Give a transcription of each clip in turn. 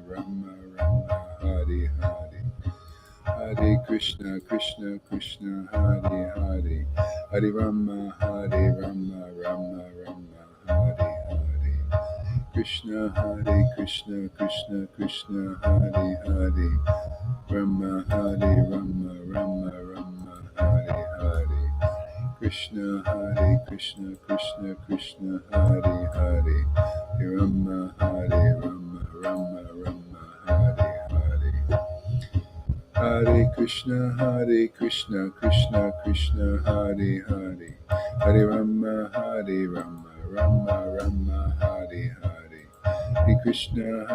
Rama Rama Hare Hare. Hare Krishna Krishna Krishna Hare Hare. Hare Rama Rama Rama Hare Hare. Krishna Hare Krishna Krishna Krishna Hare Hare. Rama Rama Rama Hare Hare. Krishna Hare Krishna Krishna Krishna Hare Hare. Rama Rama Rama Hare Hare. Hare Krishna Krishna Krishna Hare Hare. Hare Rama Rama Rama Hare Hare. Hare Krishna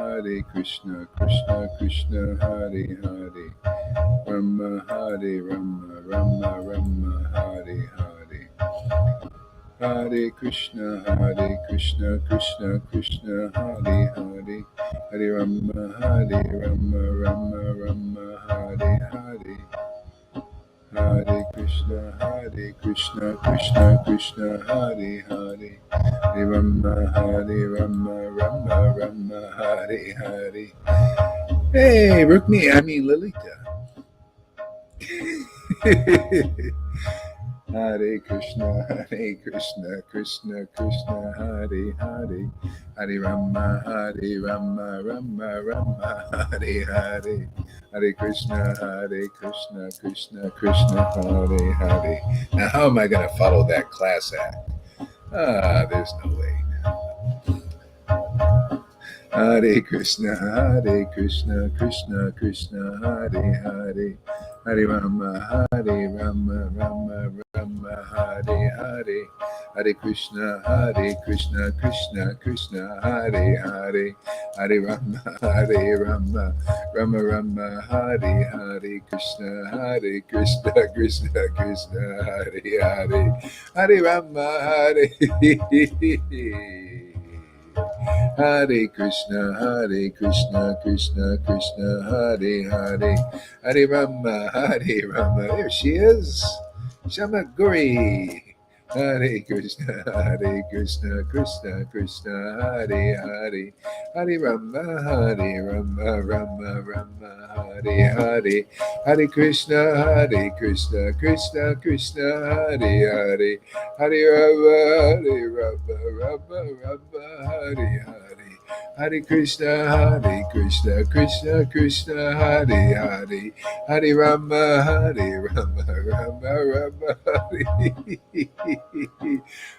Krishna Krishna Hare Hare. Rama Rama Rama Hare Hare. Hare Krishna Krishna Krishna Hare Hare. Hare Rama Rama Rama Hare Hare. Hare Krishna Krishna Krishna Hare Hare. Hare Rama Rama Hare Hare. Hey, Lalita. Hare Krishna Krishna Krishna Hare Hare. Hare Rama Rama Hare Hare. Hare Krishna Krishna Hare Hare. Now, how am I going to follow that class act? There's no way. Hare Krishna Krishna Krishna Hare Hare. Hare Rama Rama Hare Hare. Hare Krishna Krishna Krishna Hare Hare. Hare Rama Rama Hare Hare. Krishna Krishna Krishna Hare Hare. Hare Rama Hare Hare Krishna Krishna Krishna Hare Hare. Hare Rama There she is, Shamaguri. Hare Krishna Krishna Krishna Hare Hare. Hare Rama Rama Hare Hare. Hare Krishna Krishna Krishna Hare Hare. Hare Rama Rama Hare Hare. Hare Krishna Krishna Krishna Hare Hare. Hare Rama Rama Hare.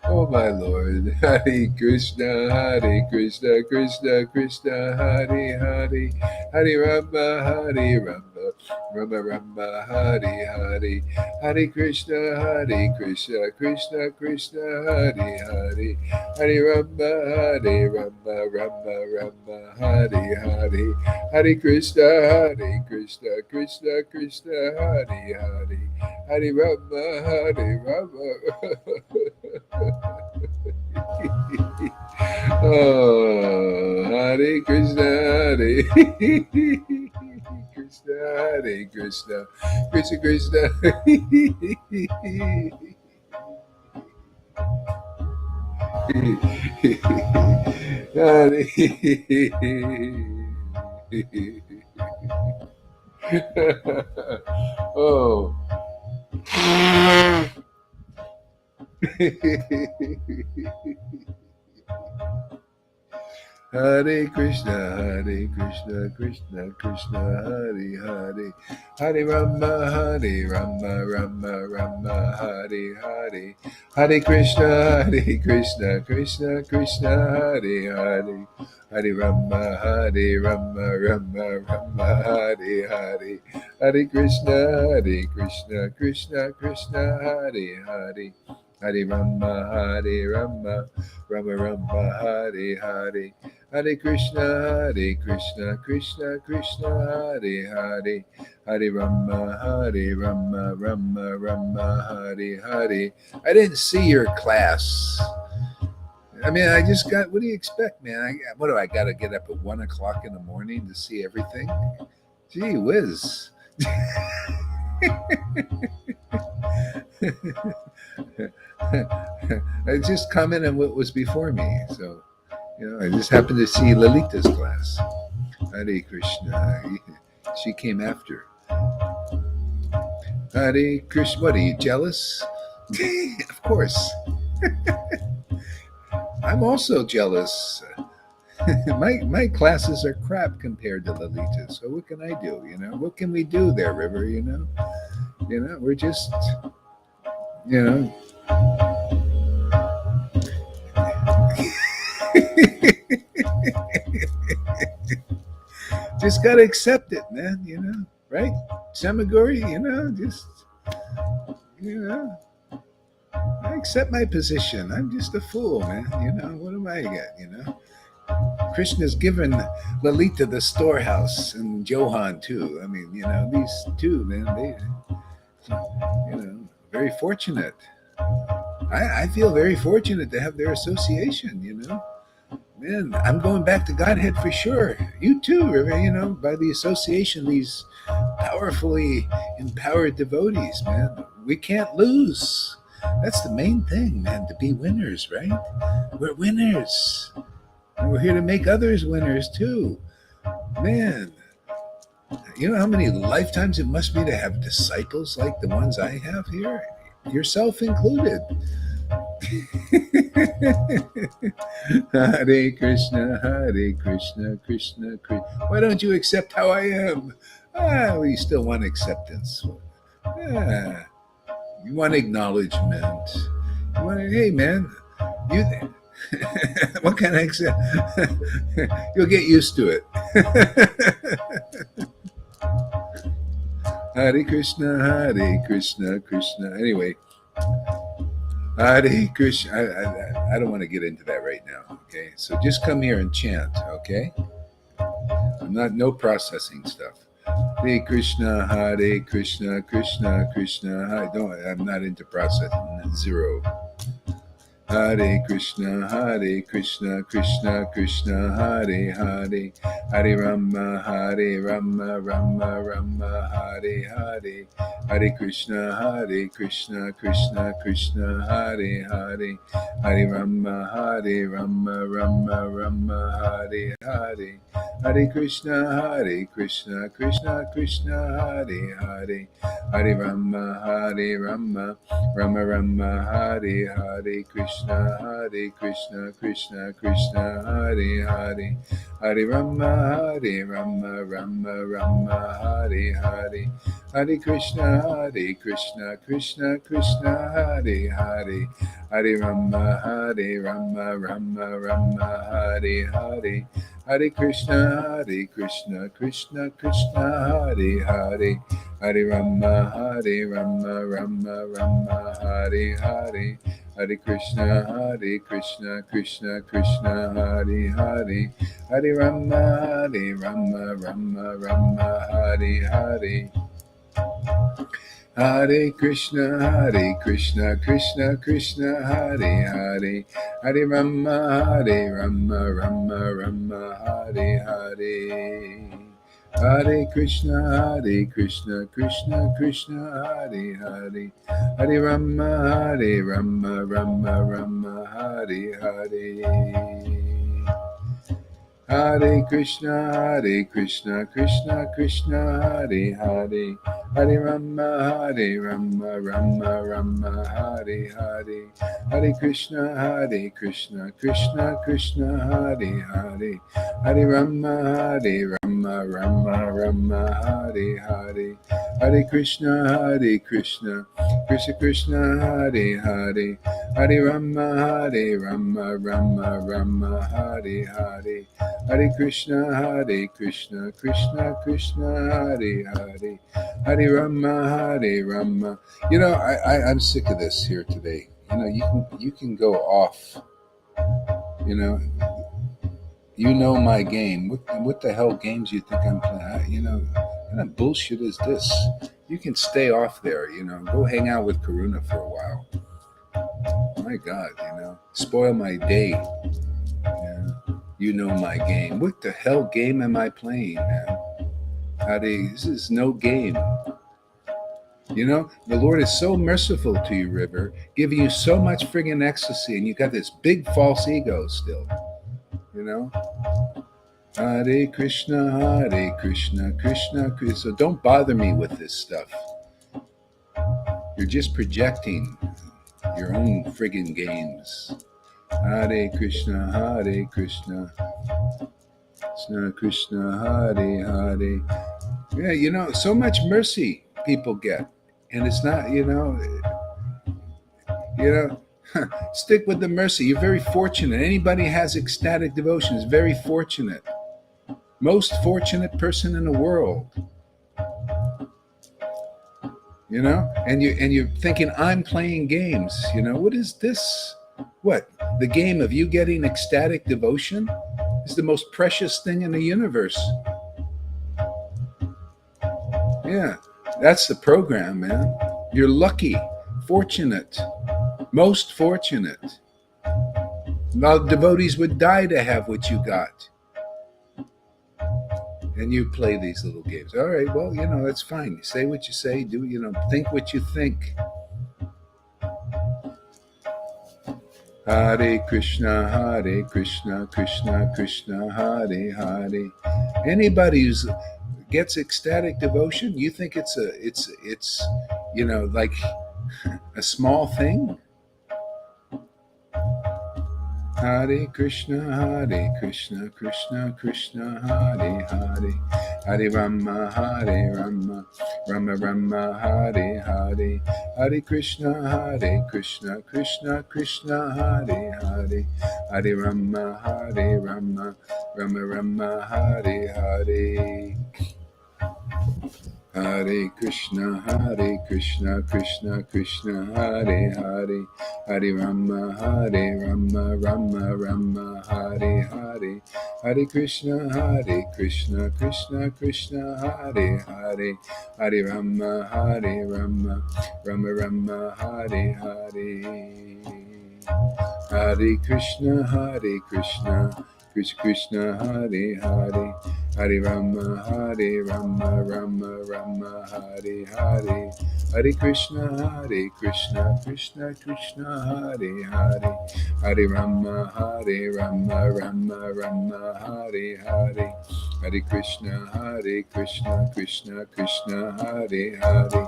Oh my Lord. Hare Krishna Krishna Krishna Hare Hare. Hare Rama Rama Hare Hare. Hare Krishna Krishna Krishna Hare Hare. Hare Rama Rama Hare Hare. Hare Krishna Krishna Krishna Hare Hare. Hare Rama Oh, Hare Krishna Krishna Krishna Krishna Hare Oh. Hare Krishna Krishna Krishna Hare Hare. Hare Rama Rama Hare Hare. Hare Krishna Krishna Krishna Hare Hare. Hare Rama Rama Hare Hare. Hare Krishna Krishna Krishna Hare Hare. Hare Rama Rama Hare Hare. Hare Krishna Krishna Krishna Hare Hare. Hare Rama Rama Hare Hare. I didn't see your class. I mean, I just got, what do you expect, man? What do I got to get up at 1 o'clock in the morning to see everything? Gee whiz. I just commented on what was before me. So, I just happened to see Lalita's class. Hare Krishna. She came after. Hare Krishna. What, are you jealous? Of course. I'm also jealous. My classes are crap compared to Lalita's. So what can I do? What can we do there, River? We're just, you know. Just gotta accept it, man. Right? Samaguri, just, I accept my position. I'm just a fool, man. What am I at? Krishna's given Lalita the storehouse and Johan too. I mean, these two, man, they, very fortunate. I feel very fortunate to have their association, Man, I'm going back to Godhead for sure. You too, River, by the association, these powerfully empowered devotees, man. We can't lose. That's the main thing, man, to be winners, right? We're winners. And we're here to make others winners too. Man, you know how many lifetimes it must be to have disciples like the ones I have here? Yourself included. Hare Krishna, Krishna Krishna. Why don't you accept how I am? Well, you still want acceptance. You want acknowledgement. Hey, man, what kind of accept? You'll get used to it. Hare Krishna, Krishna. Anyway. Hare Krishna. I don't want to get into that right now. Okay, so just come here and chant. Okay, no processing stuff. Hare Krishna, Krishna Krishna. I'm not into processing. Zero. Hare Krishna, Krishna Krishna, Hare Hare, Hare Rama, Rama Rama, Hare Hare, Hare Krishna, Krishna Krishna, Hare Hare, Hare Rama, Rama Rama, Hare Hare, Hare Krishna, Krishna Krishna, Hare Hare, Hare Rama, Rama Rama, Hare Hare, Krishna, Krishna Hare Hare, Hare Rama, Rama, Hare Hare, Hare Krishna, Krishna Hare Hare, Hare Rama, Rama, Hare Hare, Hare Krishna, Krishna Hare Hare, Hare Rama, Rama, Hare Hare, Hare Krishna, Krishna Hare Hare, Hare Rama, Rama, Hare Hare. Hare Krishna, Krishna Hare Hare, Hare Rama, Rama, Hare Hare. Hare Krishna, Krishna Hare Hare, Hare Rama, Rama, Hare Hare. Hare Krishna, Krishna Hare Hare, Hare Rama, Rama, Hare Hare, Hare Krishna, Krishna Hare Hare, Hare Rama, Rama, Hare Hare, Hare Krishna, Krishna Hare Hare, Hare Rama, Rama, Hare Hare, Hare Krishna, Krishna Hare Hare, Hare Rama. I'm sick of this here today. You can go off. You know my game. What the hell games you think I'm playing? What kind of bullshit is this? You can stay off there. Go hang out with Karuna for a while. My God, spoil my day. You know my game. What the hell game am I playing, man? This is no game. The Lord is so merciful to you, River, giving you so much friggin' ecstasy, and you got this big false ego still. Hare Krishna, Krishna Krishna. So don't bother me with this stuff. You're just projecting your own friggin' games. Hare Krishna, Krishna Krishna, Hare Hare. Yeah, so much mercy people get, and it's not, stick with the mercy. You're very fortunate. Anybody has ecstatic devotion is very fortunate. Most fortunate person in the world. And you're thinking, I'm playing games. What is this? What? The game of you getting ecstatic devotion is the most precious thing in the universe. Yeah, that's the program, man. You're lucky, fortunate, most fortunate. A lot of devotees would die to have what you got. And you play these little games. All right, well, that's fine. You say what you say, think what you think. Hare Krishna, Krishna Krishna, Hare Hare. Anybody who gets ecstatic devotion, you think it's like a small thing? Hare Krishna, Krishna Krishna, Hare Hare. Hare Rama, Rama Rama, Hare Hare. Hare Krishna, Krishna Krishna, Hare Hare. Hare Rama, Rama Rama, Hare Hare. Hare Krishna, Krishna Krishna, Hare Hare. Hare Rama, Rama Rama, Hare Hare. Hare Krishna, Krishna Krishna, Hare Hare. Hare Rama, Rama Rama, Hare Hare. Hare Krishna, Krishna Krishna, Hare Hare. Hare Rama, Rama Rama, Hare Hare. Hare Krishna, Krishna Krishna, Hare Hare. Hare Rama, Rama Rama, Hare Hare. Hare Krishna, Krishna Krishna, Hare Hare.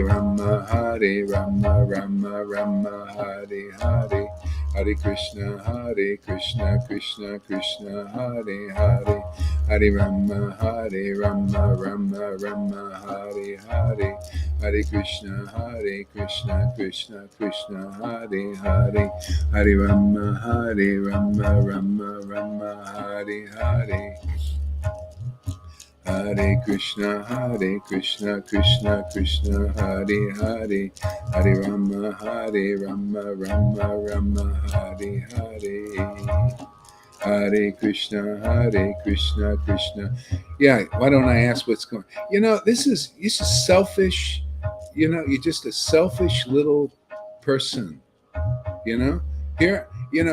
Hare Rama, Rama Rama, Hare Hare. Hare Krishna, Krishna Krishna, Hare Hare. Hare Rama, Rama Rama, Hare Hare. Hare Krishna, Krishna Krishna, Hare Hare. Hare Rama, Rama Rama, Hare Hare. Hare Krishna, Krishna Krishna, Hare Hare. Hare Rama, Rama Rama, Hare Hare. Hare Krishna, Krishna. Yeah, why don't I ask what's going on? This is selfish. You're just a selfish little person. Here,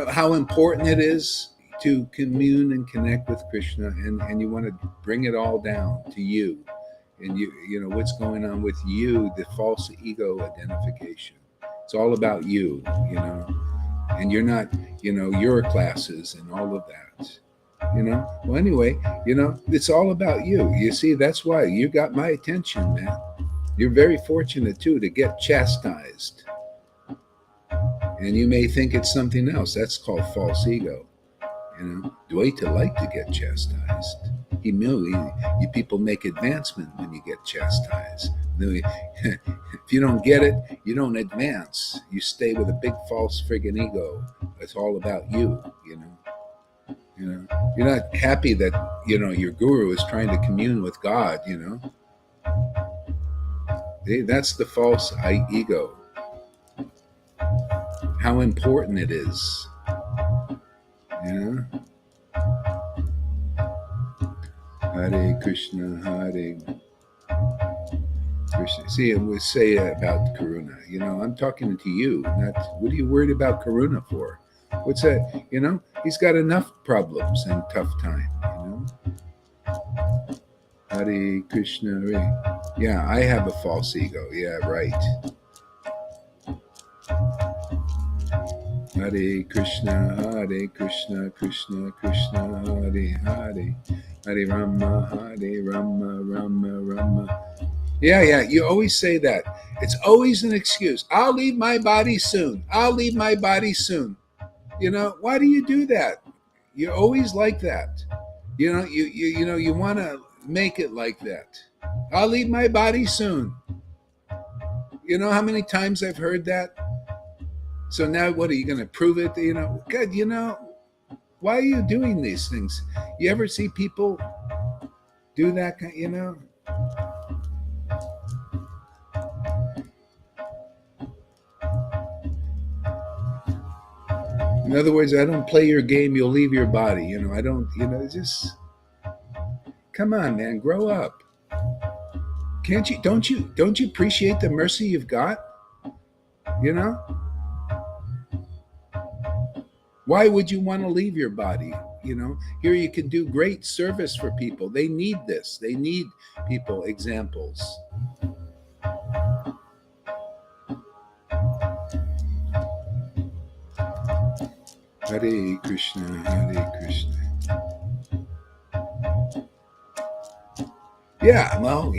how important it is to commune and connect with Krishna, and you want to bring it all down to you. And what's going on with you, the false ego identification. It's all about you, and you're not, your classes and all of that, Well, anyway, it's all about you. You see, that's why you got my attention, man. You're very fortunate, too, to get chastised. And you may think it's something else. That's called false ego. Dwaita like to get chastised. You people make advancement when you get chastised. If you don't get it, you don't advance. You stay with a big false friggin' ego. It's all about you, You're not happy that, your guru is trying to commune with God, That's the false ego. How important it is. Hare Krishna, Hare Krishna. See, we say about Karuna. I'm talking to you. Not what are you worried about Karuna for? What's that? He's got enough problems and tough time. Hare Krishna, Hare. Yeah, I have a false ego. Yeah, right. Hare Krishna, Krishna Krishna, Hare Hare, Hare Rama, Rama Rama. Yeah, you always say that. It's always an excuse. I'll leave my body soon. I'll leave my body soon. Why do you do that? You're always like that. You want to make it like that. I'll leave my body soon. You know how many times I've heard that? So now what are you going to prove it? God, why are you doing these things? You ever see people do that? In other words, I don't play your game, you'll leave your body. I don't, just come on, man, grow up. Can't you, don't you appreciate the mercy you've got? Why would you want to leave your body? Here you can do great service for people. They need this. They need people, examples. Hare Krishna, Hare Krishna. Yeah, well,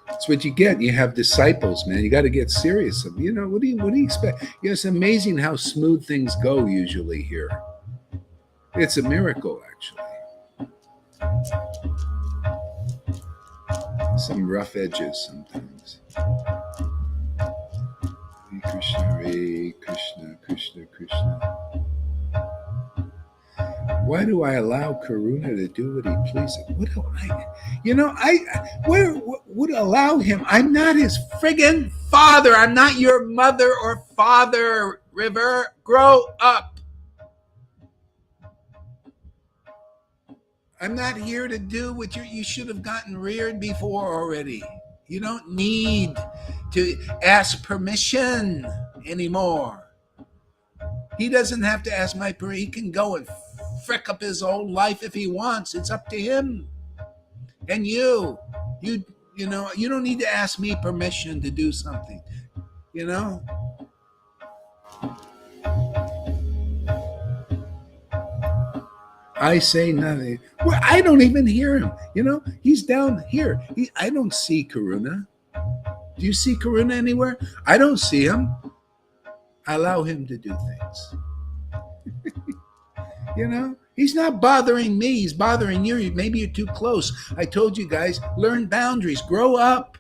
that's what you get. You have disciples, man. You got to get serious. What do you expect? It's amazing how smooth things go usually here. It's a miracle, actually. Some rough edges sometimes. Hare Krishna, Krishna Krishna. Why do I allow Karuna to do what he pleases? What do I would allow him? I'm not his friggin' father. I'm not your mother or father, River. Grow up. I'm not here to do what you should have gotten reared before already. You don't need to ask permission anymore. He doesn't have to ask my permission. He can go and frick up his whole life if he wants. It's up to him. And you don't need to ask me permission to do something. I say nothing. Well, I don't even hear him. He's down here. I don't see Karuna. Do you see Karuna anywhere? I don't see him. I allow him to do things. He's not bothering me. He's bothering you. Maybe you're too close. I told you guys, learn boundaries. Grow up.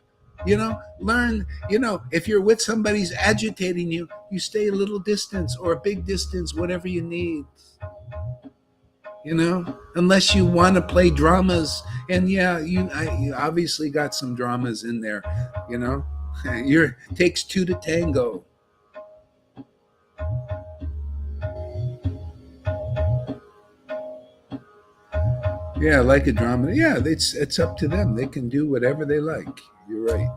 Learn, if you're with somebody who's agitating you, you stay a little distance or a big distance, whatever you need. Unless you want to play dramas. And yeah, you obviously got some dramas in there. Takes two to tango. Yeah, like a drama. Yeah, it's up to them. They can do whatever they like. You're right.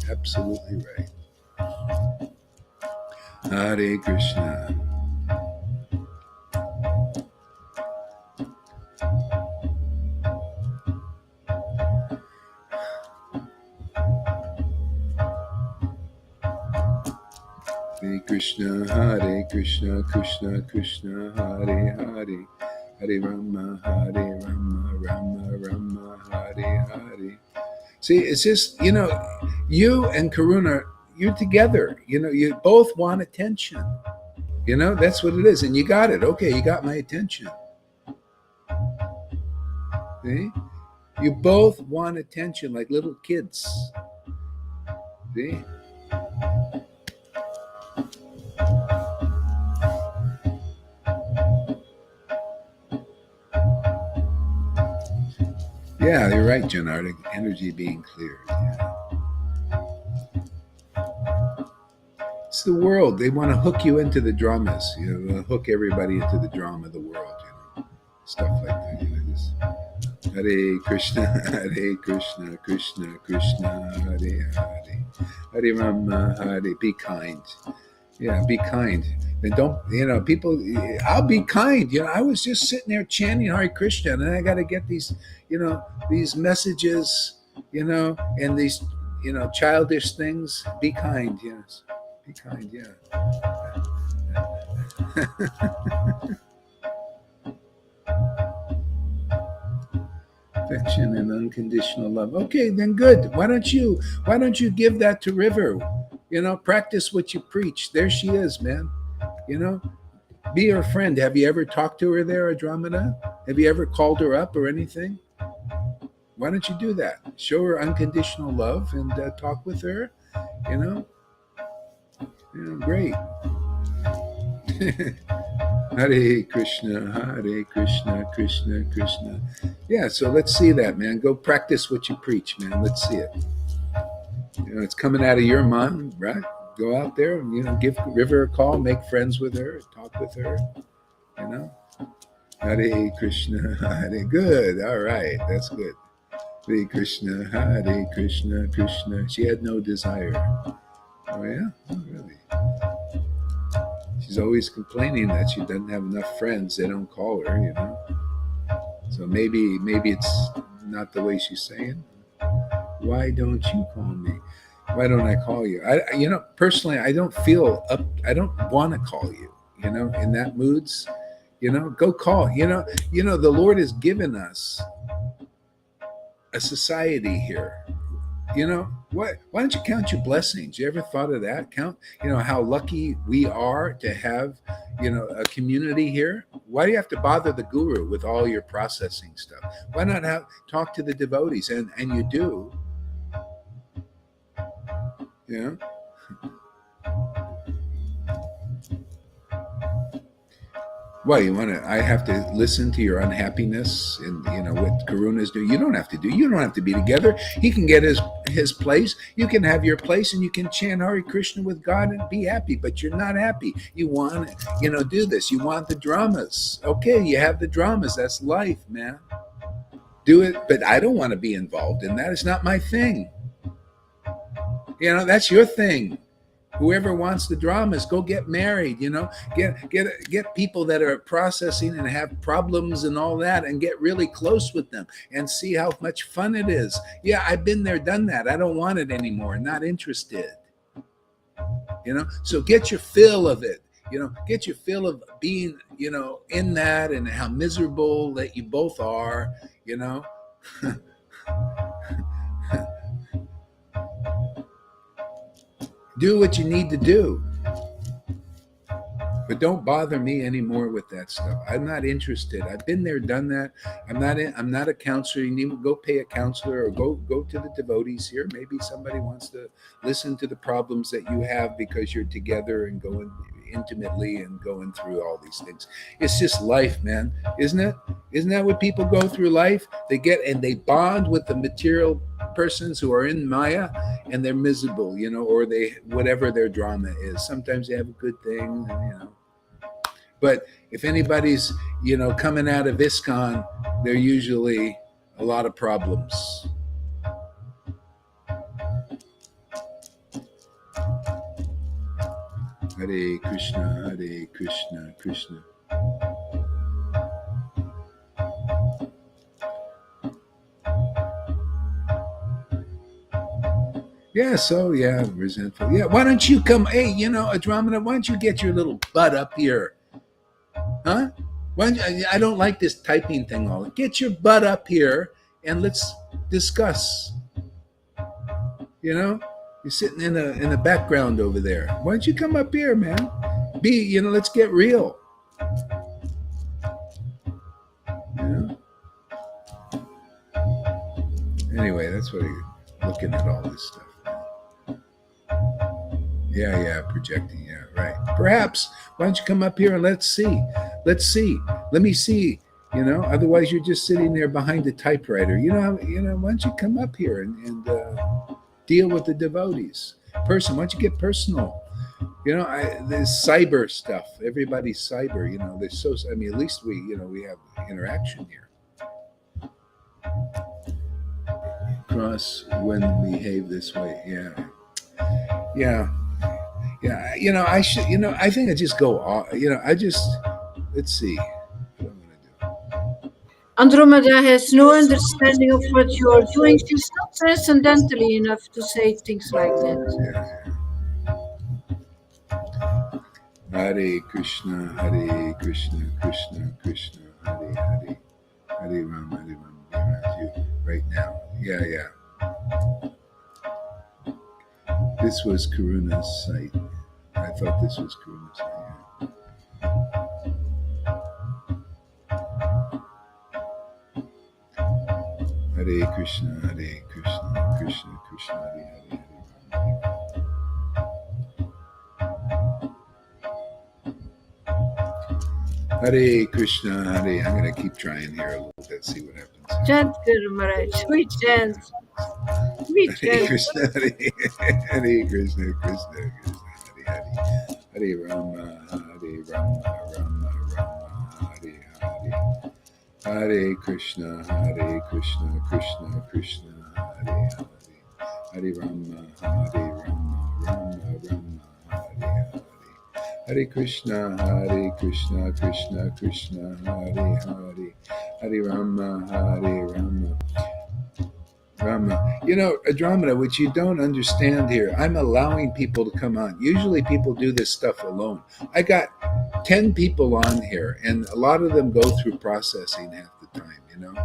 Absolutely right. Hare Krishna. Hare Krishna, Krishna Krishna, Hare Hare. Hare Rama, Rama, Hare Hare. See, it's just, you and Karuna, you're together. You both want attention. That's what it is. And you got it. Okay, you got my attention. See? You both want attention like little kids. See? Yeah, you're right, Janard. Energy being cleared. Yeah. It's the world. They want to hook you into the dramas. Hook everybody into the drama of the world. Stuff like that. Just Hare Krishna, Krishna Krishna, Hare Hare. Hare Rama, Hare. Be kind. Yeah, be kind. And don't, people, I'll be kind. I was just sitting there chanting Hare Krishna, and I got to get these, these messages, and these, childish things. Be kind, yes. Be kind, yeah. Affection and unconditional love. Okay, then good. Why don't you give that to River? Practice what you preach. There she is, man. You know, be her friend. Have you ever talked to her there, Andromeda? Have you ever called her up or anything? Why don't you do that? Show her unconditional love and talk with her. Great. Hare Krishna, Hare Krishna, Krishna Krishna. Yeah, so let's see that, man. Go practice what you preach, man. Let's see it. It's coming out of your mind, right? Go out there and, give River a call, make friends with her, talk with her, Hare Krishna, Hare. Good, all right, that's good. Hare Krishna, Hare Krishna, Krishna. She had no desire. Oh, yeah? Oh, really? She's always complaining that she doesn't have enough friends. They don't call her, So maybe it's not the way she's saying. Why don't you call me? Why don't I call you? Personally, I don't feel up. I don't want to call you. In that moods, go call. The Lord has given us a society here. Why don't you count your blessings? You ever thought of that? Count, how lucky we are to have, a community here. Why do you have to bother the guru with all your processing stuff? Why not talk to the devotees? And you do. Well, I have to listen to your unhappiness and, what Karunas do. You don't have to do. You don't have to be together. He can get his place. You can have your place and you can chant Hare Krishna with God and be happy, but you're not happy. You want to, do this. You want the dramas. Okay, you have the dramas. That's life, man. Do it, but I don't want to be involved in that. It's not my thing. That's your thing. Whoever wants the dramas, go get married, get people that are processing and have problems and all that and get really close with them and see how much fun it is. Yeah, I've been there, done that. I don't want it anymore. Not interested. So get your fill of it. Get your fill of being, in that and how miserable that you both are, Do what you need to do. But don't bother me anymore with that stuff. I'm not interested. I've been there, done that. I'm not a counselor. You need to go pay a counselor or go to the devotees here. Maybe somebody wants to listen to the problems that you have because you're together and going intimately and going through all these things. It's just life, man. Isn't it? Isn't that what people go through life? They bond with the material persons who are in Maya and they're miserable, or they, whatever their drama is. Sometimes they have a good thing, But if anybody's, coming out of ISKCON, they're usually a lot of problems. Hare Krishna, Hare Krishna, Krishna. Yeah, resentful. Yeah, why don't you come? Hey, Andromeda, why don't you get your little butt up here? Huh? I don't like this typing thing all. Get your butt up here and let's discuss. You're sitting in the background over there. Why don't you come up here, man? Let's get real. Anyway, that's what you're looking at all this stuff. Yeah, projecting. Yeah, right. Perhaps. Why don't you come up here and let's see. Let me see. Otherwise you're just sitting there behind the typewriter. Why don't you come up here and deal with the devotees? Why don't you get personal? There's cyber stuff. Everybody's cyber. There's at least we have interaction here. Cross when we behave this way. Yeah. I should. I think I just go off. Let's see. What I'm gonna do. Andromeda has no understanding of what you are doing. She's not transcendentally enough to say things like that. Hare Krishna, Krishna Krishna, Hare Hare, Hare Rama, Hare Rama. Be around you right now. Yeah. This was Karuna's site. I thought this was Karuna's site. Yeah. Hare Krishna, Krishna Krishna, Hare Hare, Hare Rama. Hare Krishna, Hare. I'm going to keep trying here a little bit, see what happens. Chant, Guru Maharaj. Sweet chant. Sweet Hare chant. Krishna, Hare Krishna, Krishna Krishna, Hare Hare, Hare Rama, Rama Rama, Hare Hare, Hare Krishna, Krishna Krishna, Hare Hare, Hare Rama, Rama Rama, Hare Hare, Hare Krishna, Krishna Krishna, Hare Hare, Hare Rama, Rama. Rama. You know, Andromeda, which you don't understand here, I'm allowing people to come on. Usually people do this stuff alone. I got 10 people on here, and a lot of them go through processing half the time, you know?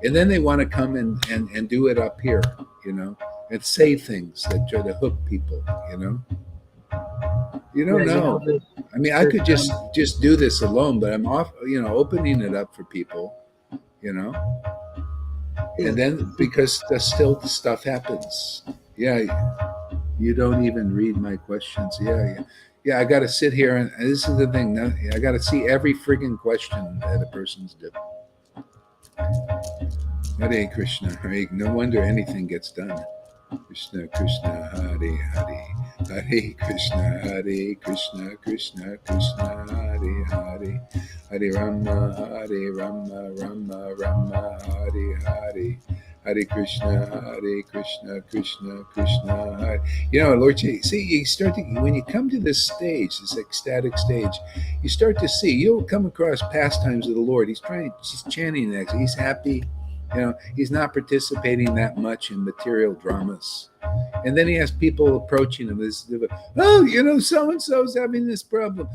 And then they want to come and do it up here, you know, and say things that try to hook people, you know? You don't know. I mean, I could just do this alone, but I'm off, you know, opening it up for people, you know? And then because the stuff happens. Yeah, you don't even read my questions. Yeah. I got to sit here, and this is the thing. I got to see every friggin' question that a person's doing. Hare Krishna, Hare. No wonder anything gets done. Krishna Krishna, Hare Hare, Hare Krishna, Krishna Krishna, Hare Hare, Hare Rama, Rama Rama, Hare Hare, Hare Krishna, Krishna Krishna, Hare. You know, Lord, see, you start to, when you come to this stage, this ecstatic stage, you start to see, you'll come across pastimes of the Lord. He's chanting that. He's happy. You know, he's not participating that much in material dramas. And then he has people approaching him. Oh, you know, so-and-so's having this problem.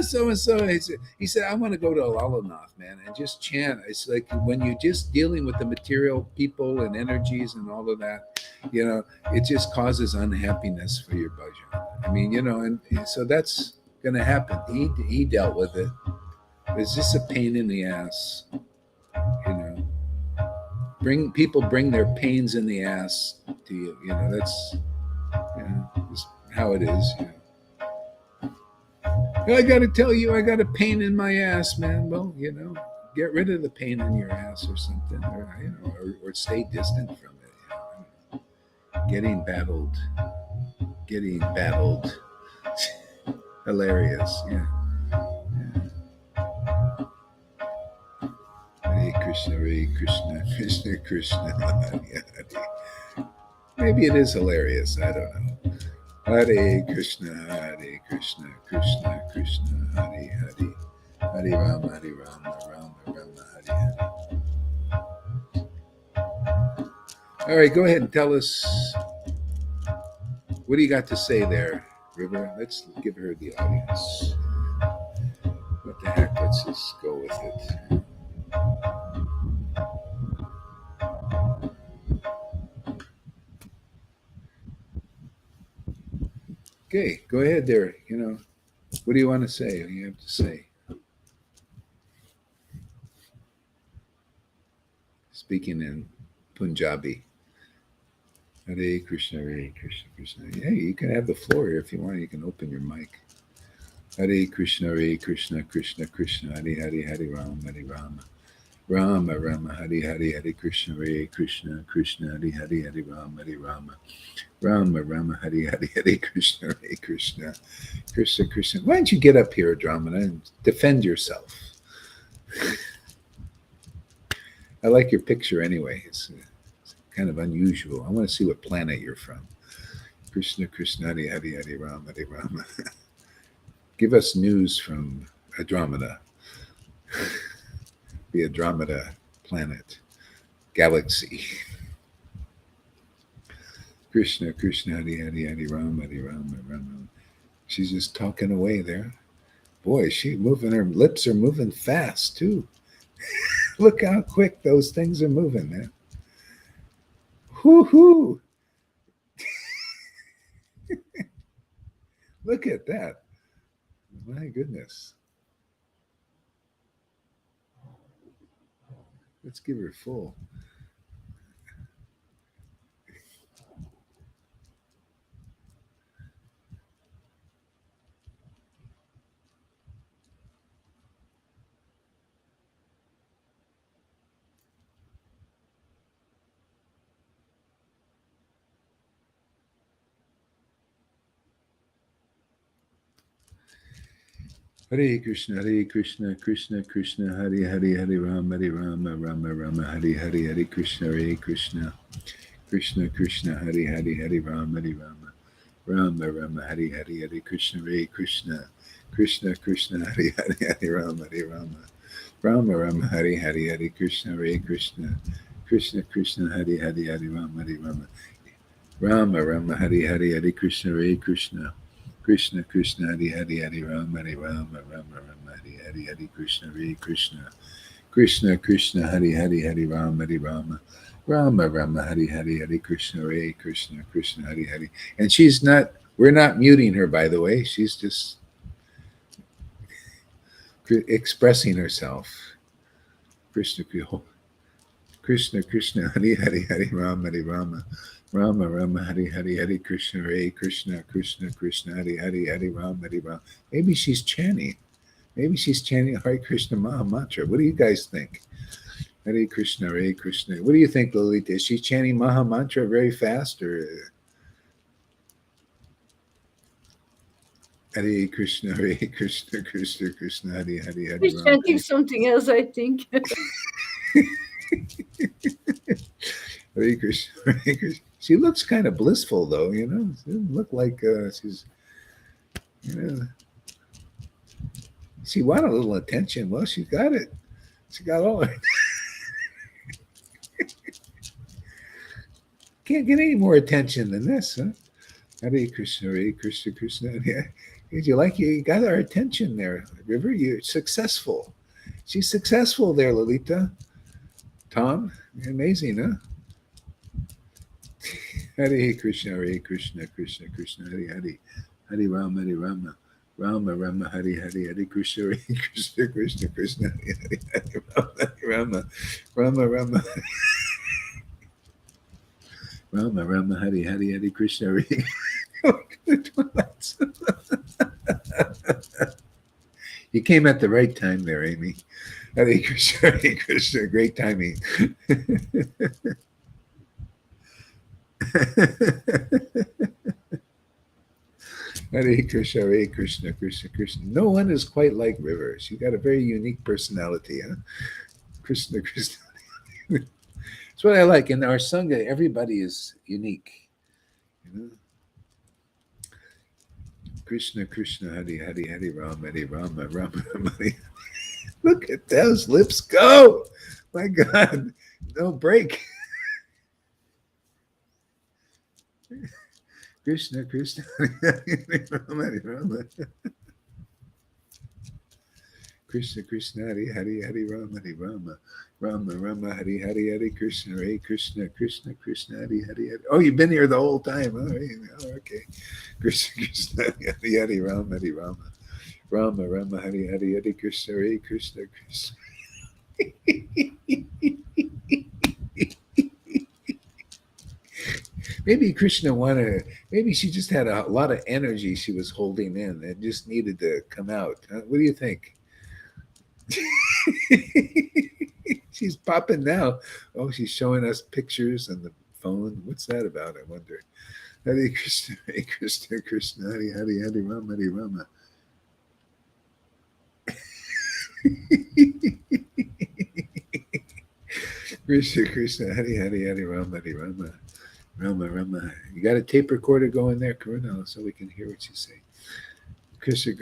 So-and-so. He said, I want to go to Lalanath, man, and just chant. It's like when you're just dealing with the material people and energies and all of that, you know, it just causes unhappiness for your bhajan. I mean, you know, and so that's going to happen. He dealt with it. It's just a pain in the ass, you know. Bring their pains in the ass to you. You know, that's, you know, just how it is. You know. I got to tell you, I got a pain in my ass, man. Well, you know, get rid of the pain in your ass or something, or you know, or stay distant from it. You know. Getting battled. Hilarious, yeah. Hare Krishna, Krishna Krishna, Hare Hare. Maybe it is hilarious. I don't know. Hare Krishna, Krishna Krishna, Hare Hare, Hare Rama, Rama Rama, Hare Hare. All right, go ahead and tell us, what do you got to say there, River? Let's give her the audience. What the heck? Let's just go with it. Okay, go ahead there. You know, what do you want to say? What do you have to say? Speaking in Punjabi. Hare Krishna, Krishna. Hey, you can have the floor here if you want. You can open your mic. Hare Krishna, Krishna Krishna, Hare Hare, Hare Rama, Rama Rama, Hare Hare, Hare Krishna, Krishna Hare Hare, Hare Rama, Rama Rama, Hare Hare, Hare Krishna, Krishna Krishna. Why don't you get up here, Andromeda, and defend yourself? I like your picture anyway. It's kind of unusual. I want to see what planet you're from. Krishna Krishna, Hare Hare, Hare Rama, Rama. Give us news from Andromeda. The Andromeda planet, galaxy. Krishna Hare Hare, Hare Rama, Rama. She's just talking away there. Boy, she moving. Her lips are moving fast too. Look how quick those things are moving, man. Hoo hoo! Look at that. My goodness. Let's give her full. Hare Krishna, Krishna Krishna, Hare Hare, Hare Rama, Rama Rama, Hare Hare, Hare Krishna, Krishna Krishna, Hare Hare, Hare Rama, Rama, Hare Hare, Hare Krishna, Krishna, Hare Hare, Hare Rama, Rama, Hare Hare, Hare Krishna, Krishna, Hare Hare, Hare Rama, Hare Hare, Hare Krishna, Krishna, Hare Hare, Hare Rama, Hare Hare, Hare Krishna, Hare Hare, Hare Rama, Hare Hare, Hare Krishna, Hare Hare. And she's not. We're not muting her, by the way. She's just expressing herself. Krishna, Krishna, Hare Hare, Hare Rama, Rama, Hare Hare, Hare Krishna, Krishna, Hare Hare, Hare Rama. Maybe she's chanting. Maybe she's chanting Hare Krishna Maha Mantra. What do you guys think? Hare Krishna. What do you think, Lolita? Is she chanting Maha Mantra very fast, or Hare Krishna, Krishna, Hare Hare, Hare She's Rama? chanting something else, I think. Hare Krishna, Hare Krishna. She looks kind of blissful, though. You know, she doesn't look like she's. You know, she wanted a little attention. Well, she got it. She got all of it. Can't get any more attention than this, huh? Hare Krishna, Krishna. Yeah. You got our attention there, River. You're successful. She's successful there, Lolita. Tom, amazing, huh? Hare Krishna, Krishna, Hare Hare, Hare Rama, Rama, Hare Hare, Hare Krishna, Krishna, Hare Rama, Rama, Rama, Hare Hare, Hare Krishna, You came at the right time there, Amy. Hare Krishna, great timing. Hare Krishna, Krishna. No one is quite like River. She got a very unique personality, huh? Krishna. That's what I like. In our Sangha, everybody is unique. You know? Krishna, Hare Hare, Rama, Hare. Look at those lips go. My God, no break. Krishna, Hare Rama. Krishna, Hare Rama, Rama, Hare Hare, Krishna, Hare. Oh, you've been here the whole time. Oh, okay. Krishna, Hare Rama, Hare Krishna. Maybe Krishna maybe she just had a lot of energy she was holding in that just needed to come out. What do you think? She's popping now. Oh, she's showing us pictures on the phone. What's that about? I wonder. Hare Krishna, Hare Rama. Krishna, Hare Rama. You got a tape recorder going there, Karuna, so we can hear what you say. Krishna.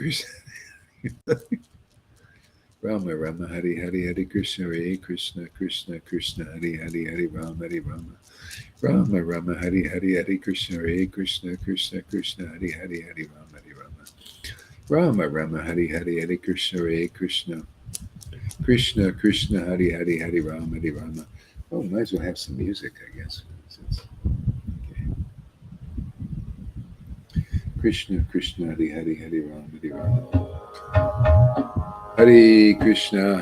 Rama, Hare Krishna, Krishna, Hare Rama. Rama, Hare Krishna, Krishna, Hare Rama. Rama Rama Hari Hari Hare Krishna Hare Krishna Krishna Krishna Hari Hari Hari Rama Hari Rama. Oh, might as well have some music, I guess. Okay. Krishna Krishna Hari Hari Hari Rama Hari Rama. Hare Krishna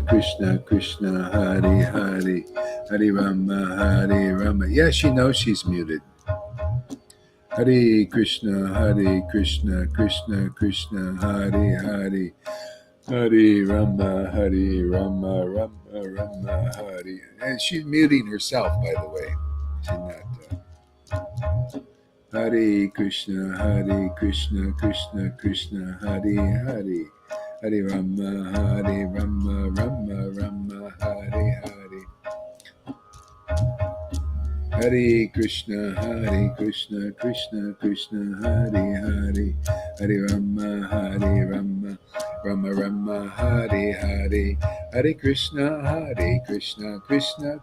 Krishna Krishna Hari Hari Hari Rama. Yeah, she knows she's muted. Hare Krishna Krishna Krishna Hari Hari Hari Rama Rama Hari. And she's muting herself, by the way. She's not. Hare Krishna Krishna Krishna Hari Hari Hari Rama Rama Hari Hari. Hare Krishna Krishna Krishna Hari Hari Hari Rama Rama Hari Hari Hare Krishna Krishna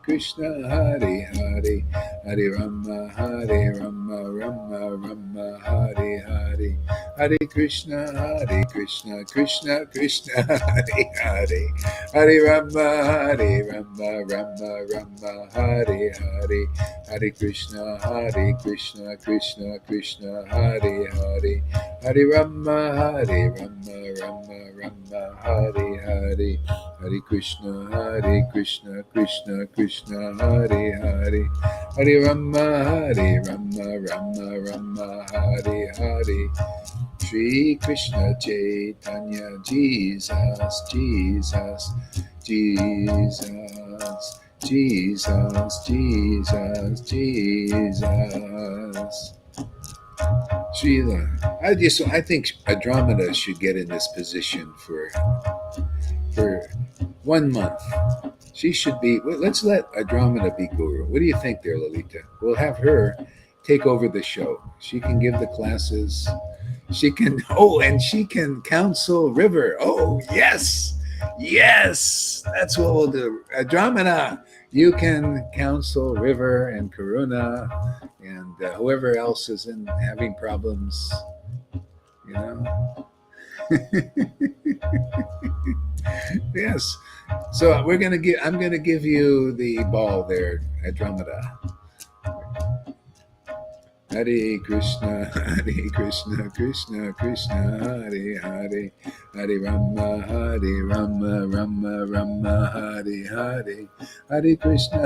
Krishna Hari Hari Hari Rama Rama Hari Hari Hare Krishna Krishna Krishna Hari Hari Hari Rama Rama Hari Hari Hare Krishna Krishna Krishna Hari Hari Hari Rama Rama Hari Hari Hare Krishna Krishna Krishna Hari Hari Hari Rama Rama Hari Hari. Shri Krishna Caitanya Jesus Jesus Jesus Jesus, Jesus, Jesus. Srila, I think Andromeda should get in this position for 1 month. She should be. Let's let Andromeda be guru. What do you think, there, Lalita? We'll have her take over the show. She can give the classes. She can. Oh, and she can counsel River. Oh, yes, yes. That's what we'll do. Andromeda, you can counsel River and Karuna and whoever else is having problems. You know. Yes. So I'm gonna give you the ball there, Andromeda. Hare Krishna Krishna Krishna Hare Hare Hare Rama Rama Hare Hare Hare Krishna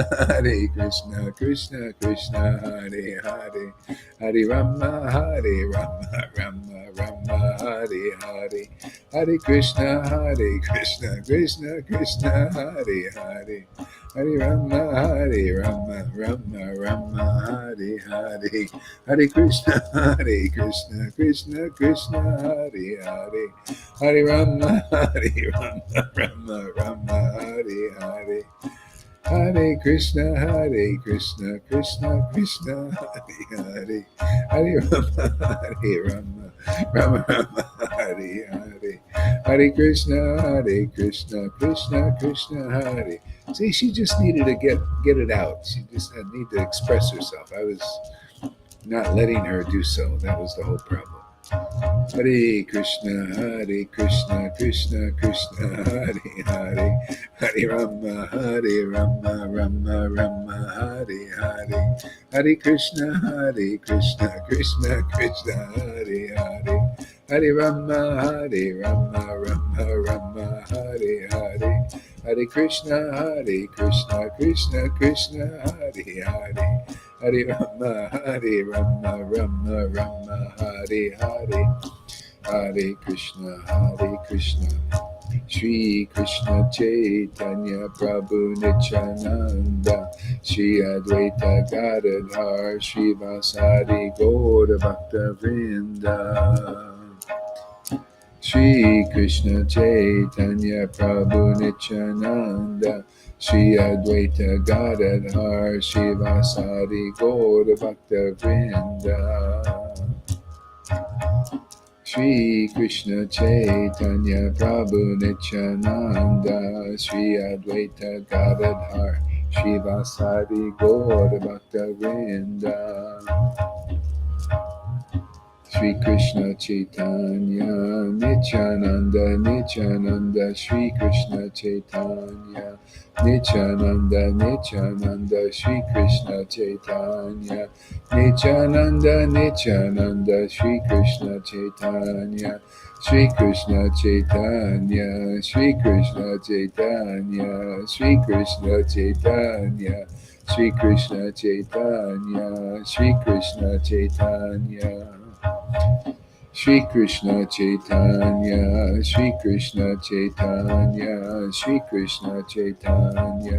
Krishna Krishna Hare Hare Hare Rama Rama Hare Hare Hare Krishna Krishna Krishna Hare Hare Hare Rama Rama Hare Hare Hare Krishna Krishna Krishna Hare Hare Hare Rama Rama Hare Hare Hare Krishna Krishna Krishna Hare Hare Hare Rama Rama Hare Hare Hare Krishna Krishna Krishna Hare. See, she just needed to get it out. She just need to express herself. I was not letting her do so. That was the whole problem. Hare Krishna Krishna Krishna Hare Hare Hare Rama Rama Hare Hare Hare Krishna Krishna Krishna Hare Hare Hare Rama Rama Hare Hare Hare Krishna Krishna Krishna Hare Hare Hare Rama Rama Hare Hare Hare Krishna Shri Krishna Chaitanya Prabhu Nityananda Shri Advaita Gadadhar Shri Vasari Gaura Bhakta Vrinda. Shri Krishna Chaitanya Prabhu Nityananda Shri Advaita Gadadhar Shri Vasari Gaura Bhakta Vrinda. Shri Krishna Chaitanya Prabhu Nityananda Shri Advaita Gadadhar Shri Vasari Gaura Bhakta Vrinda. Shri Krishna Chaitanya Nityananda Nityananda Shri Krishna Chaitanya Nityananda Nityananda Shri Krishna Chaitanya Nityananda Nityananda Shri Krishna Chaitanya Shri Krishna Chaitanya Shri Krishna Chaitanya Shri Krishna Chaitanya Shri Krishna Chaitanya Shri Krishna Chaitanya Shri Krishna Chaitanya Shri Krishna Chaitanya Shri Krishna Chaitanya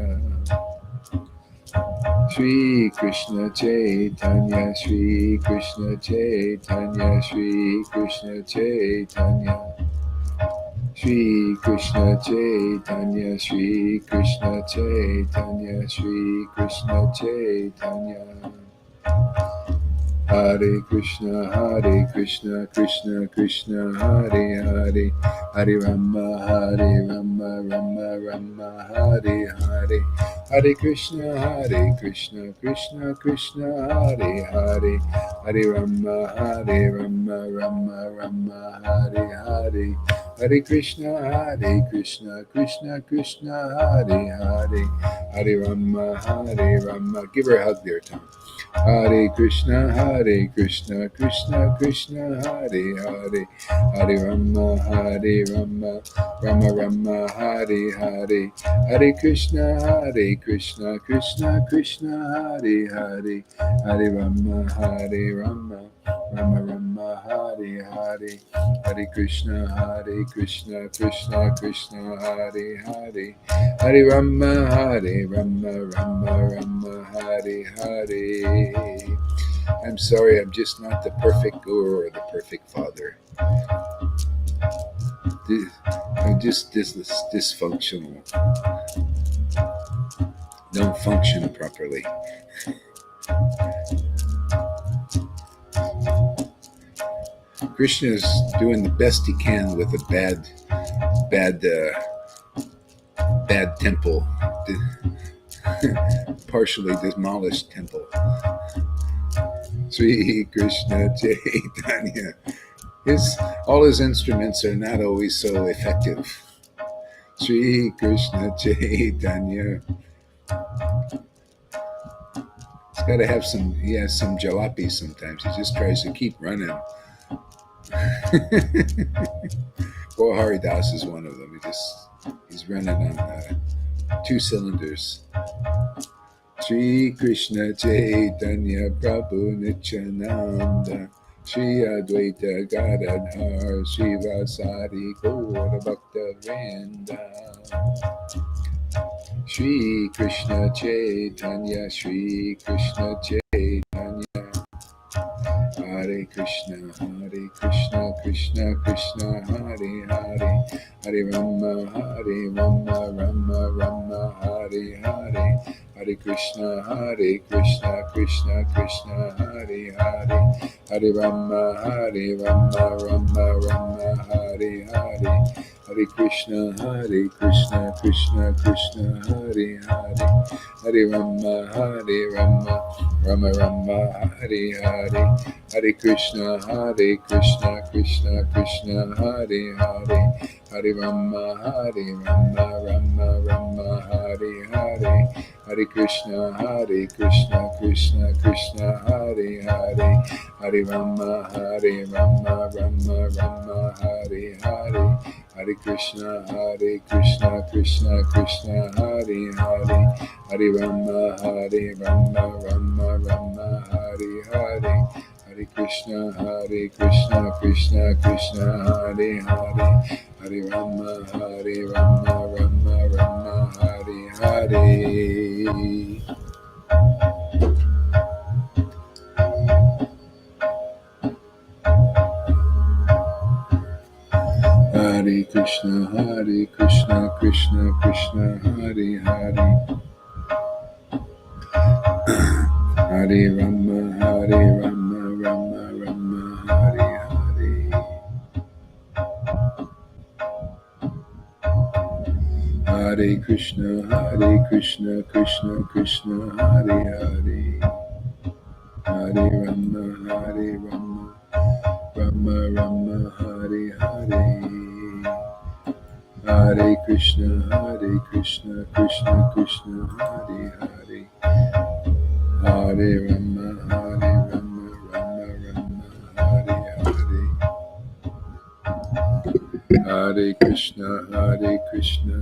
Shri Krishna Chaitanya Shri Krishna Chaitanya Shri Krishna Chaitanya Shri Krishna Chaitanya Shri Krishna Chaitanya Shri Krishna Chaitanya Hare Krishna Krishna Krishna Hare Hare Hare Rama Rama Rama Hare Hare Hare Krishna Krishna Krishna Hare Hare Hare Rama Rama Rama Hare Hare Hare Krishna Krishna Krishna Hare Hare Hare Rama. Give her a hug there, Tom. Hare Krishna Krishna Krishna Hare Hare Hare Rama Rama Rama Hare Hare Hare Krishna Krishna Krishna Hare Hare Hare Rama Rama Rama Hare Hare Hare Krishna Krishna Krishna Hare Hare Hare Rama Rama Hare Hare. I'm sorry, I'm just not the perfect guru or the perfect father. I'm just dysfunctional. Don't function properly. Krishna is doing the best he can with a bad temple, partially demolished temple. Sri Krishna Chaitanya. All his instruments are not always so effective. Sri Krishna Chaitanya. He's got to have he has some jalopy sometimes. He just tries to keep running. Haridas is one of them. He's running on 2 cylinders. Shri Krishna Chaitanya Prabhu Nityananda Shri Advaita Gadadhar Shri Vasari Gaura Bhakta Vrinda Shri Krishna Chaitanya Shri Krishna Chaitanya Hare Krishna Krishna Krishna Hare Hare Hare Rama Rama Hare Hare Hare Krishna Krishna Krishna Hare Hare Hare Rama Rama Hare Hare Hare Krishna Krishna Krishna Hare Hare Hare Rama Rama Hare Hare Hare Krishna Krishna Krishna Hare Hare Hare Rama Rama Hare Hare Hare Krishna Krishna Hare Hare Hare Rama Rama Hare Hare Hare Krishna Krishna Hare Hare Hare Rama Rama Hare Hare Hare Krishna Krishna Hare Hare Hare Rama Rama Hare Hare. Hare Krishna Krishna Hare Hare Hare Rama Rama Hare Hare Hare Krishna Krishna Hare Hare Hare Rama Rama Rama, Hare Hare, Hare Krishna, Krishna Krishna, Hare Hare, Hare Rama, Rama Rama, Hare Hare, Hare Krishna, Hare Krishna.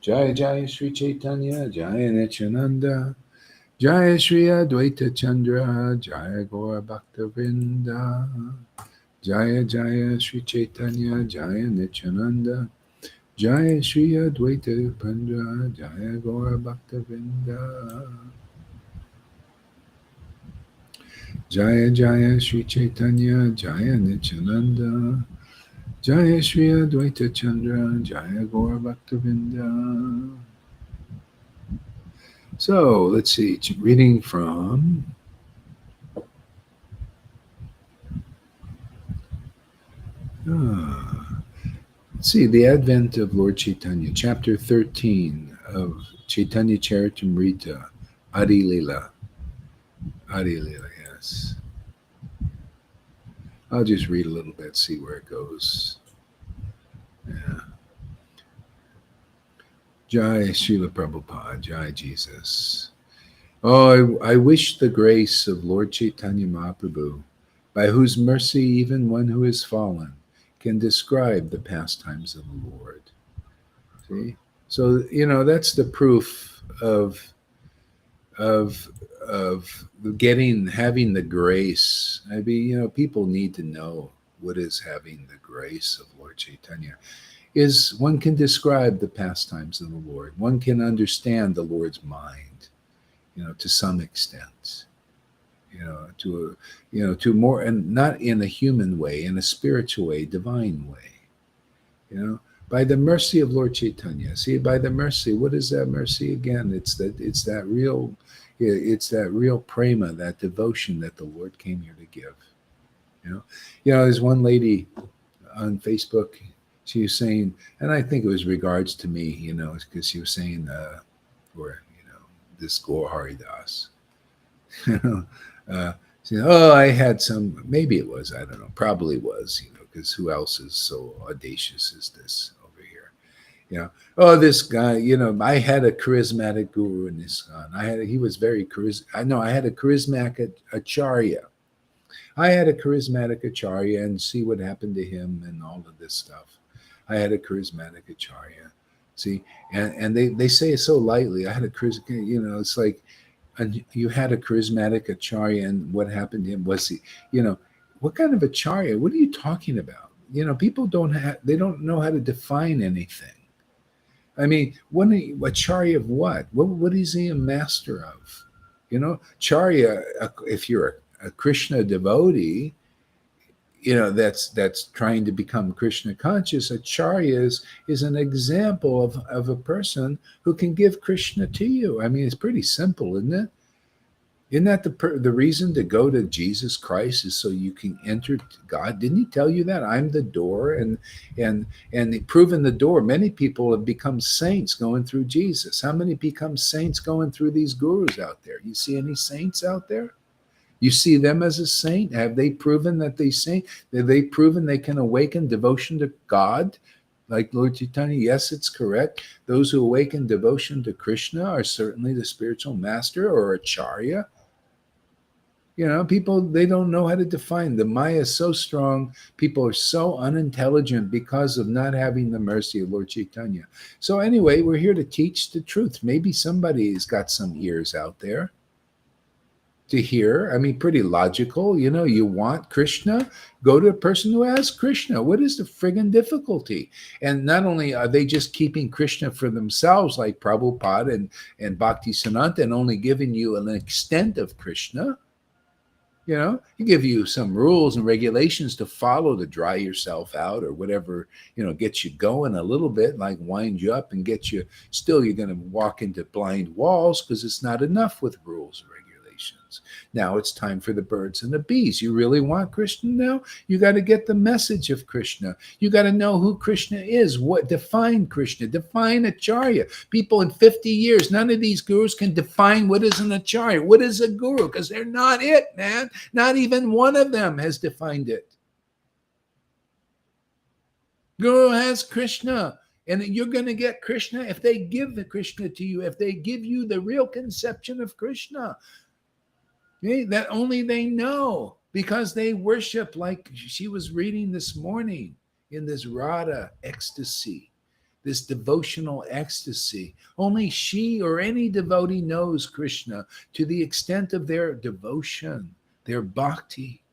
Jaya Jaya Sri Chaitanya, Jaya Nityananda, Jaya Sri Advaita Chandra, Jaya Gaura Bhakta Vrinda, Jaya Jaya Sri Chaitanya, Jaya Nityananda, Jaya Sri Advaita Chandra, Jaya Gaura Bhakta Vrinda, Jaya Jaya Sri Chaitanya, Jaya Nityananda, Jaya Sri Advaita Chandra, Jaya Gaura Bhakta Vrinda. So let's see, reading from let's see, the Advent of Lord Chaitanya, chapter 13 of Chaitanya Charitamrita, Adi Lila. Adi Lila, yes. I'll just read a little bit, see where it goes. Yeah. Jai Srila Prabhupada, Jai Jesus. Oh, I wish the grace of Lord Chaitanya Mahaprabhu, by whose mercy even one who has fallen can describe the pastimes of the Lord. See? So, that's the proof of of having the grace. I mean, people need to know what is having the grace of Lord Chaitanya. Is one can describe the pastimes of the Lord. One can understand the Lord's mind, to some extent. To more, and not in a human way, in a spiritual way, divine way. By the mercy of Lord Chaitanya. See, by the mercy, what is that mercy again? It's that real prema, that devotion that the Lord came here to give. There's one lady on Facebook. She was saying, and I think it was regards to me, because she was saying, or this Gaur Haridas, saying, oh, I had some. Maybe it was. I don't know. Probably was. Because who else is so audacious as this over here? Oh, this guy. I had a charismatic guru in ISKCON. He was very charismatic. I had a charismatic acharya. I had a charismatic acharya, and see what happened to him and all of this stuff. I had a charismatic acharya. See, and they say it so lightly. I had a charismatic. It's like, and you had a charismatic acharya, and what happened to him was what kind of acharya? What are you talking about? People they don't know how to define anything. I mean, acharya of what? What is he a master of? Charya, if you're a Krishna devotee, that's trying to become Krishna conscious. Acharya is an example of a person who can give Krishna to you. I mean, it's pretty simple, isn't it? Isn't that the reason to go to Jesus Christ is so you can enter God? Didn't he tell you that I'm the door, and proven the door? Many people have become saints going through Jesus. How many become saints going through these gurus out there? You see any saints out there? You see them as a saint? Have they proven that they saint? Have they proven they can awaken devotion to God? Like Lord Chaitanya, yes, it's correct. Those who awaken devotion to Krishna are certainly the spiritual master or acharya. People, they don't know how to define. The Maya is so strong. People are so unintelligent because of not having the mercy of Lord Chaitanya. So anyway, we're here to teach the truth. Maybe somebody's got some ears out there to hear. I mean, pretty logical. You want Krishna, go to a person who has Krishna. What is the friggin' difficulty? And not only are they just keeping Krishna for themselves, like Prabhupada and Bhakti Siddhanta, and only giving you an extent of Krishna. He give you some rules and regulations to follow to dry yourself out or whatever, gets you going a little bit, like wind you up and get you. Still, you're going to walk into blind walls because it's not enough with rules and regulations. explanations. Now it's time for the birds and the bees. You really want Krishna now? You got to get the message of Krishna. You got to know who Krishna is. What define Krishna? Define Acharya. People in 50 years, none of these gurus can define what is an Acharya. What is a guru? Because they're not it, man. Not even one of them has defined it. Guru has Krishna. And you're going to get Krishna if they give the Krishna to you, if they give you the real conception of Krishna. Okay? That only they know, because they worship, like she was reading this morning, in this Radha ecstasy, this devotional ecstasy. Only she or any devotee knows Krishna to the extent of their devotion, their bhakti.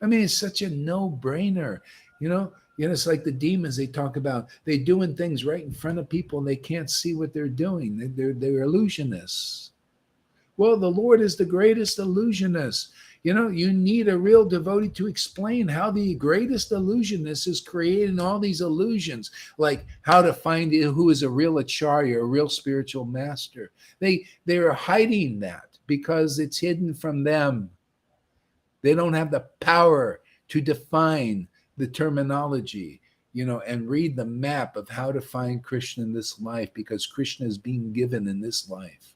I mean, it's such a no-brainer, you know. It's like the demons they talk about. They're doing things right in front of people and they can't see what they're doing. They're illusionists. Well, the Lord is the greatest illusionist. You need a real devotee to explain how the greatest illusionist is creating all these illusions, like how to find who is a real acharya, a real spiritual master. They're hiding that because it's hidden from them. They don't have the power to define the terminology, and read the map of how to find Krishna in this life, because Krishna is being given in this life.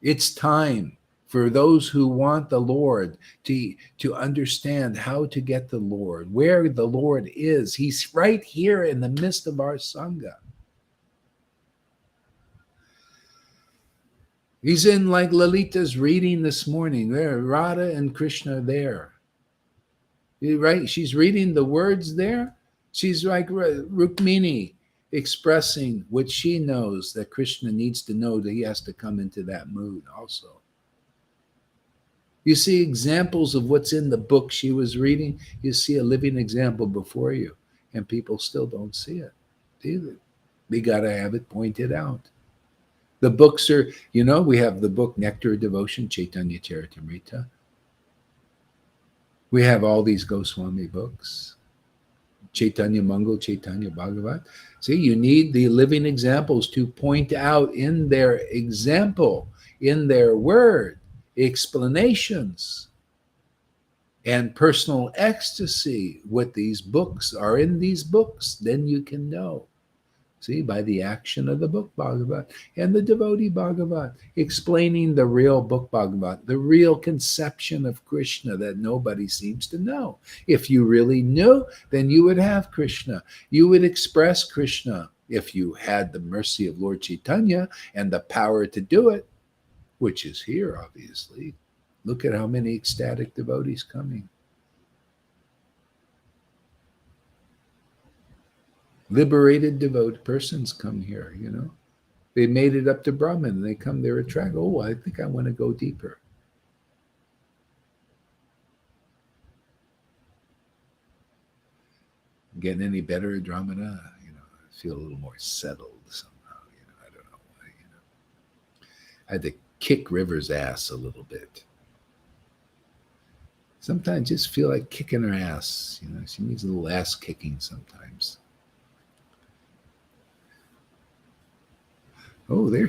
It's time for those who want the Lord to understand how to get the Lord, where the Lord is. He's right here in the midst of our Sangha. He's in, like Lalita's reading this morning. There, Radha and Krishna are there. Right? She's reading the words there. She's like Rukmini, expressing what she knows that Krishna needs to know, that he has to come into that mood also. You see examples of what's in the book she was reading. You see a living example before you, and people still don't see it either. We got to have it pointed out. The books are, we have the book Nectar of Devotion, Caitanya Charitamrita. We have all these Goswami books, Chaitanya Mangal, Chaitanya Bhagavat. See, you need the living examples to point out in their example, in their word, explanations, and personal ecstasy what these books are in these books. Then you can know. See, by the action of the book Bhagavat and the devotee Bhagavat, explaining the real book Bhagavat, the real conception of Krishna that nobody seems to know. If you really knew, then you would have Krishna. You would express Krishna if you had the mercy of Lord Chaitanya and the power to do it, which is here, obviously. Look at how many ecstatic devotees coming. Liberated devoted persons come here, They made it up to Brahman, and they come there attracted. Oh, I think I want to go deeper. Getting any better at Dramana? I feel a little more settled somehow. I don't know why. I had to kick River's ass a little bit. Sometimes just feel like kicking her ass. She needs a little ass kicking sometimes. Oh, there.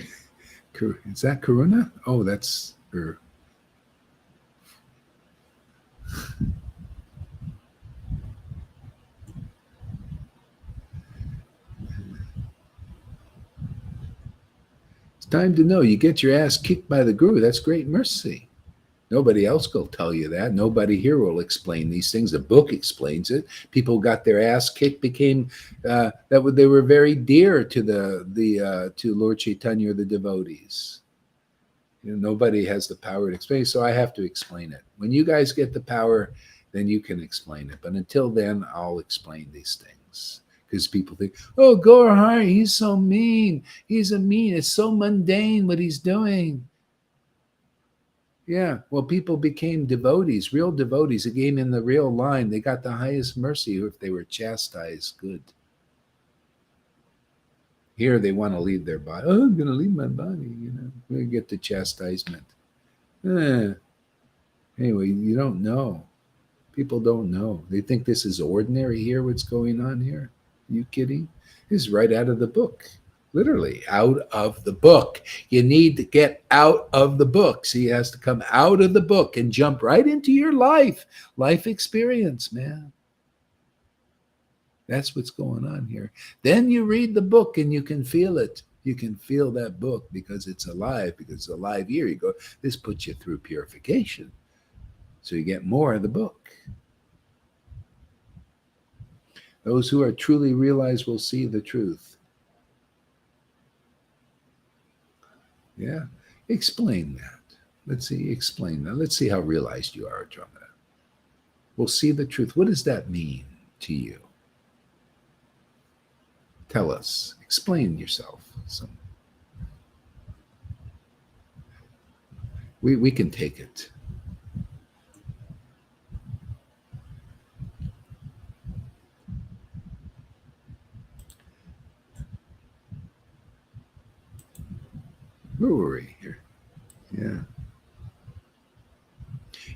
Is that Karuna? Oh, that's her. It's time to know. You get your ass kicked by the guru. That's great mercy. Nobody else will tell you that. Nobody here will explain these things. The book explains it. People got their ass kicked, became they were very dear to to Lord Chaitanya or the devotees. Nobody has the power to explain, so I have to explain it. When you guys get the power, then you can explain it. But until then, I'll explain these things. Because people think, oh, Gaurahari, he's so mean. He's a mean. It's so mundane what he's doing. Yeah, well, people became devotees, real devotees. Again, in the real line, they got the highest mercy if they were chastised good. Here, they want to leave their body. Oh, I'm going to leave my body, We get the chastisement. Anyway, you don't know. People don't know. They think this is ordinary here, what's going on here. Are you kidding? This is right out of the book. Literally, out of the book. You need to get out of the book. So he has to come out of the book and jump right into your life experience, man. That's what's going on here. Then you read the book and you can feel it. You can feel that book because it's alive, because it's alive here. You go, this puts you through purification. So you get more of the book. Those who are truly realized will see the truth. Yeah. Explain that. Let's see. Explain that. Let's see how realized you are, Andromeda. We'll see the truth. What does that mean to you? Tell us. Explain yourself. We can take it. Where were we here? Yeah.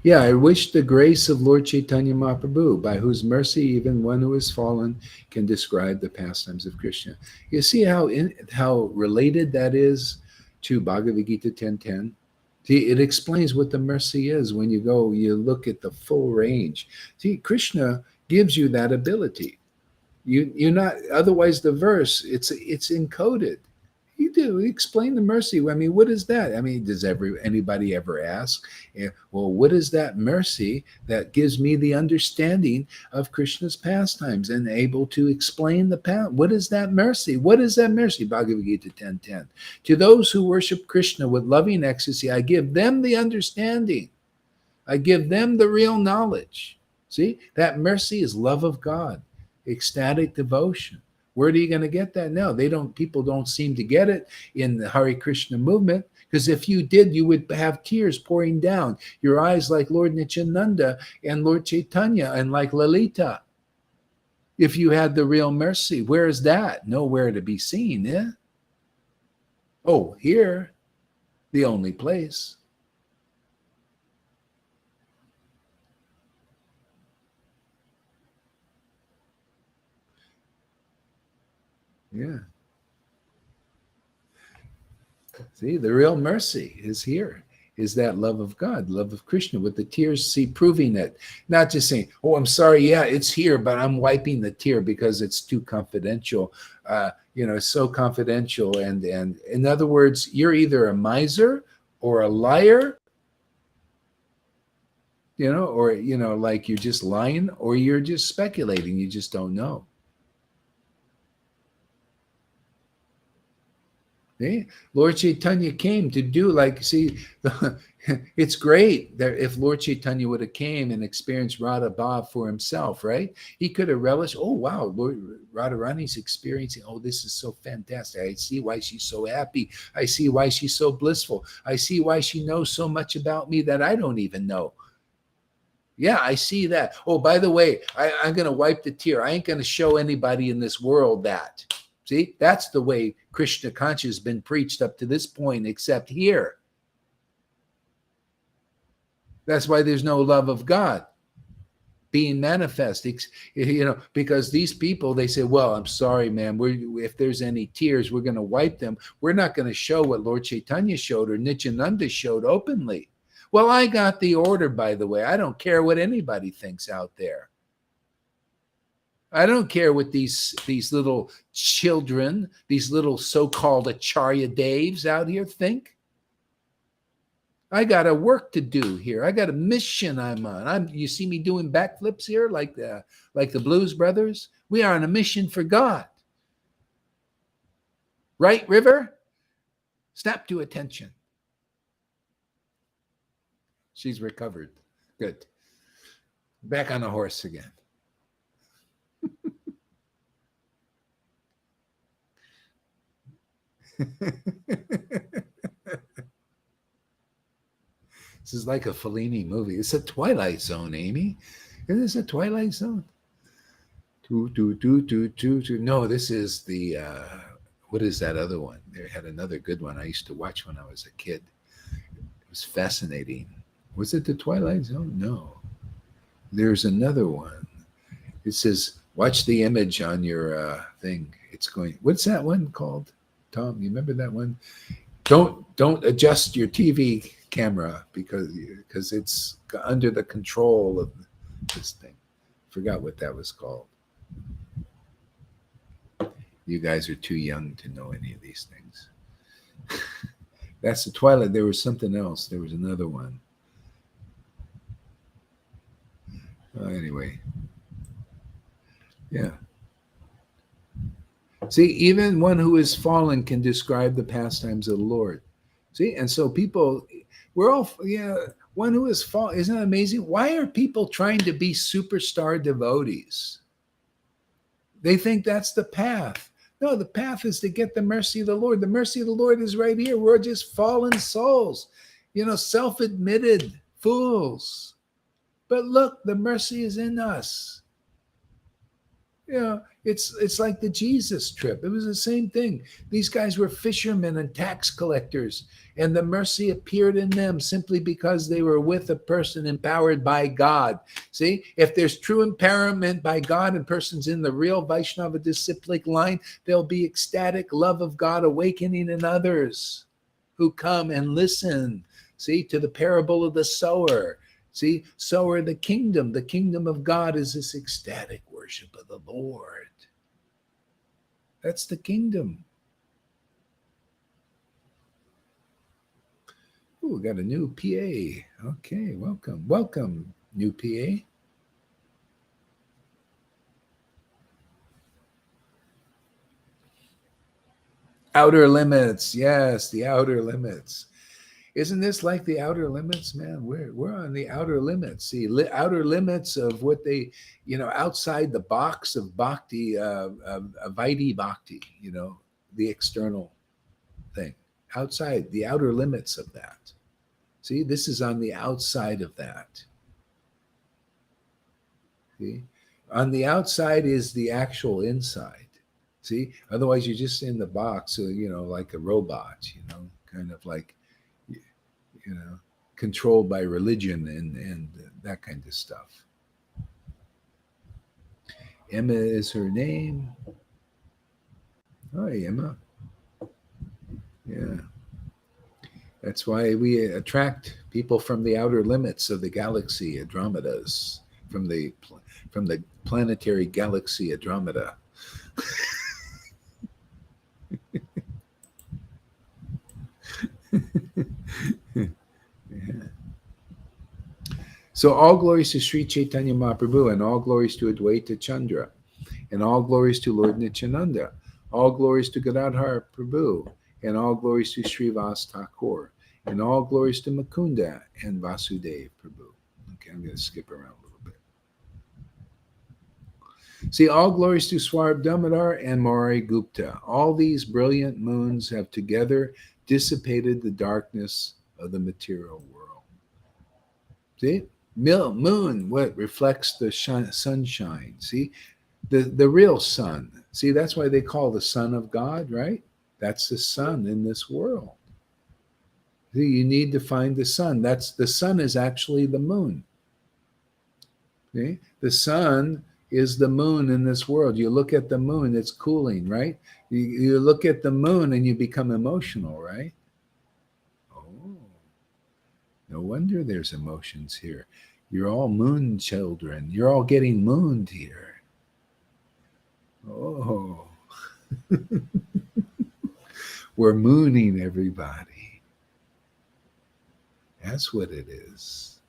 Yeah, I wish the grace of Lord Caitanya Mahaprabhu, by whose mercy even one who has fallen can describe the pastimes of Krishna. You see how related that is to Bhagavad Gita 10:10? See, it explains what the mercy is when you look at the full range. See, Krishna gives you that ability. You're not, otherwise the verse, it's encoded. You do explain the mercy. I mean, what is that? I mean, does anybody ever ask? Well, what is that mercy that gives me the understanding of Krishna's pastimes and able to explain the past? What is that mercy? What is that mercy? Bhagavad Gita 10:10. To those who worship Krishna with loving ecstasy, I give them the understanding. I give them the real knowledge. See, that mercy is love of God, ecstatic devotion. Where are you going to get that now? People don't seem to get it in the Hare Krishna movement, because if you did, you would have tears pouring down your eyes like Lord Nityananda and Lord Chaitanya and like Lalita. If you had the real mercy, where is that? Nowhere to be seen, eh? Oh, here, the only place. Yeah. See, the real mercy is here, is that love of God, love of Krishna, with the tears, see, proving it. Not just saying, oh, I'm sorry, yeah, it's here, but I'm wiping the tear because it's too confidential. It's so confidential. And in other words, you're either a miser or a liar, or, like you're just lying, or you're just speculating. You just don't know. Lord Chaitanya came to do, it's great that if Lord Chaitanya would have came and experienced Radha Bhav for himself, right? He could have relished, oh, wow, Lord Radharani's experiencing, oh, this is so fantastic. I see why she's so happy. I see why she's so blissful. I see why she knows so much about me that I don't even know. Yeah, I see that. Oh, by the way, I'm going to wipe the tear. I ain't going to show anybody in this world that. See, that's the way Krishna consciousness has been preached up to this point, except here. That's why there's no love of God being manifest, because these people, they say, well, I'm sorry, man, if there's any tears, we're going to wipe them. We're not going to show what Lord Chaitanya showed or Nityananda showed openly. Well, I got the order, by the way. I don't care what anybody thinks out there. I don't care what these little children, these little so-called Acharya Devs out here think. I got a work to do here. I got a mission I'm on. You see me doing backflips here like the Blues Brothers? We are on a mission for God. Right, River? Snap to attention. She's recovered. Good. Back on the horse again. This is like a Fellini movie. It's a Twilight Zone, Amy. Isn't this a Twilight Zone? No, this is the, what is that other one? They had another good one I used to watch when I was a kid. It was fascinating. Was it the Twilight Zone? No. There's another one. It says, watch the image on your thing. It's going, what's that one called? Tom, you remember that one? Don't adjust your TV camera because it's under the control of this thing. Forgot what that was called. You guys are too young to know any of these things. That's the Twilight. There was something else. There was another one. Anyway. Yeah. See, even one who is fallen can describe the pastimes of the Lord. See, and so people, we're all, one who is fallen. Isn't that amazing? Why are people trying to be superstar devotees? They think that's the path. No, the path is to get the mercy of the Lord. The mercy of the Lord is right here. We're just fallen souls, self-admitted fools. But look, the mercy is in us. It's like the Jesus trip. It was the same thing. These guys were fishermen and tax collectors, and the mercy appeared in them simply because they were with a person empowered by God. See, if there's true empowerment by God and persons in the real Vaishnava disciplic line, there'll be ecstatic love of God awakening in others who come and listen, see, to the parable of the sower. See, sower, the kingdom of God is this ecstatic worship of the Lord. That's the kingdom. Oh, we got a new PA. Okay, welcome. Welcome, new PA. Outer limits. Yes, the outer limits. Isn't this like the outer limits, man? We're on the outer limits. See, outer limits of what they, outside the box of bhakti, Vaidhi bhakti, the external thing. Outside the outer limits of that. See, this is on the outside of that. See, on the outside is the actual inside. See, otherwise you're just in the box, like a robot, kind of like, controlled by religion and that kind of stuff. Emma is her name. Hi, Emma. Yeah. That's why we attract people from the outer limits of the galaxy, Andromedas, from the planetary galaxy Andromeda. Yeah. So all glories to Sri Caitanya Mahaprabhu, and all glories to Advaita Chandra, and all glories to Lord Nityananda, all glories to Gadadhar Prabhu, and all glories to Srivas Thakur, and all glories to Mukunda and Vasudev Prabhu. Okay, I'm going to skip around a little bit. See, all glories to Swarab Damodar and Morari Gupta. All these brilliant moons have together dissipated the darkness of the material world. See? Moon, what reflects the sunshine. See? The real sun. See, that's why they call the Son of God, right? That's the sun in this world. See, you need to find the sun. The sun is actually the moon. See? The sun is the moon in this world. You look at the moon, it's cooling, right? You look at the moon and you become emotional, right? Oh, no wonder there's emotions here. You're all moon children. You're all getting mooned here. Oh, we're mooning everybody. That's what it is.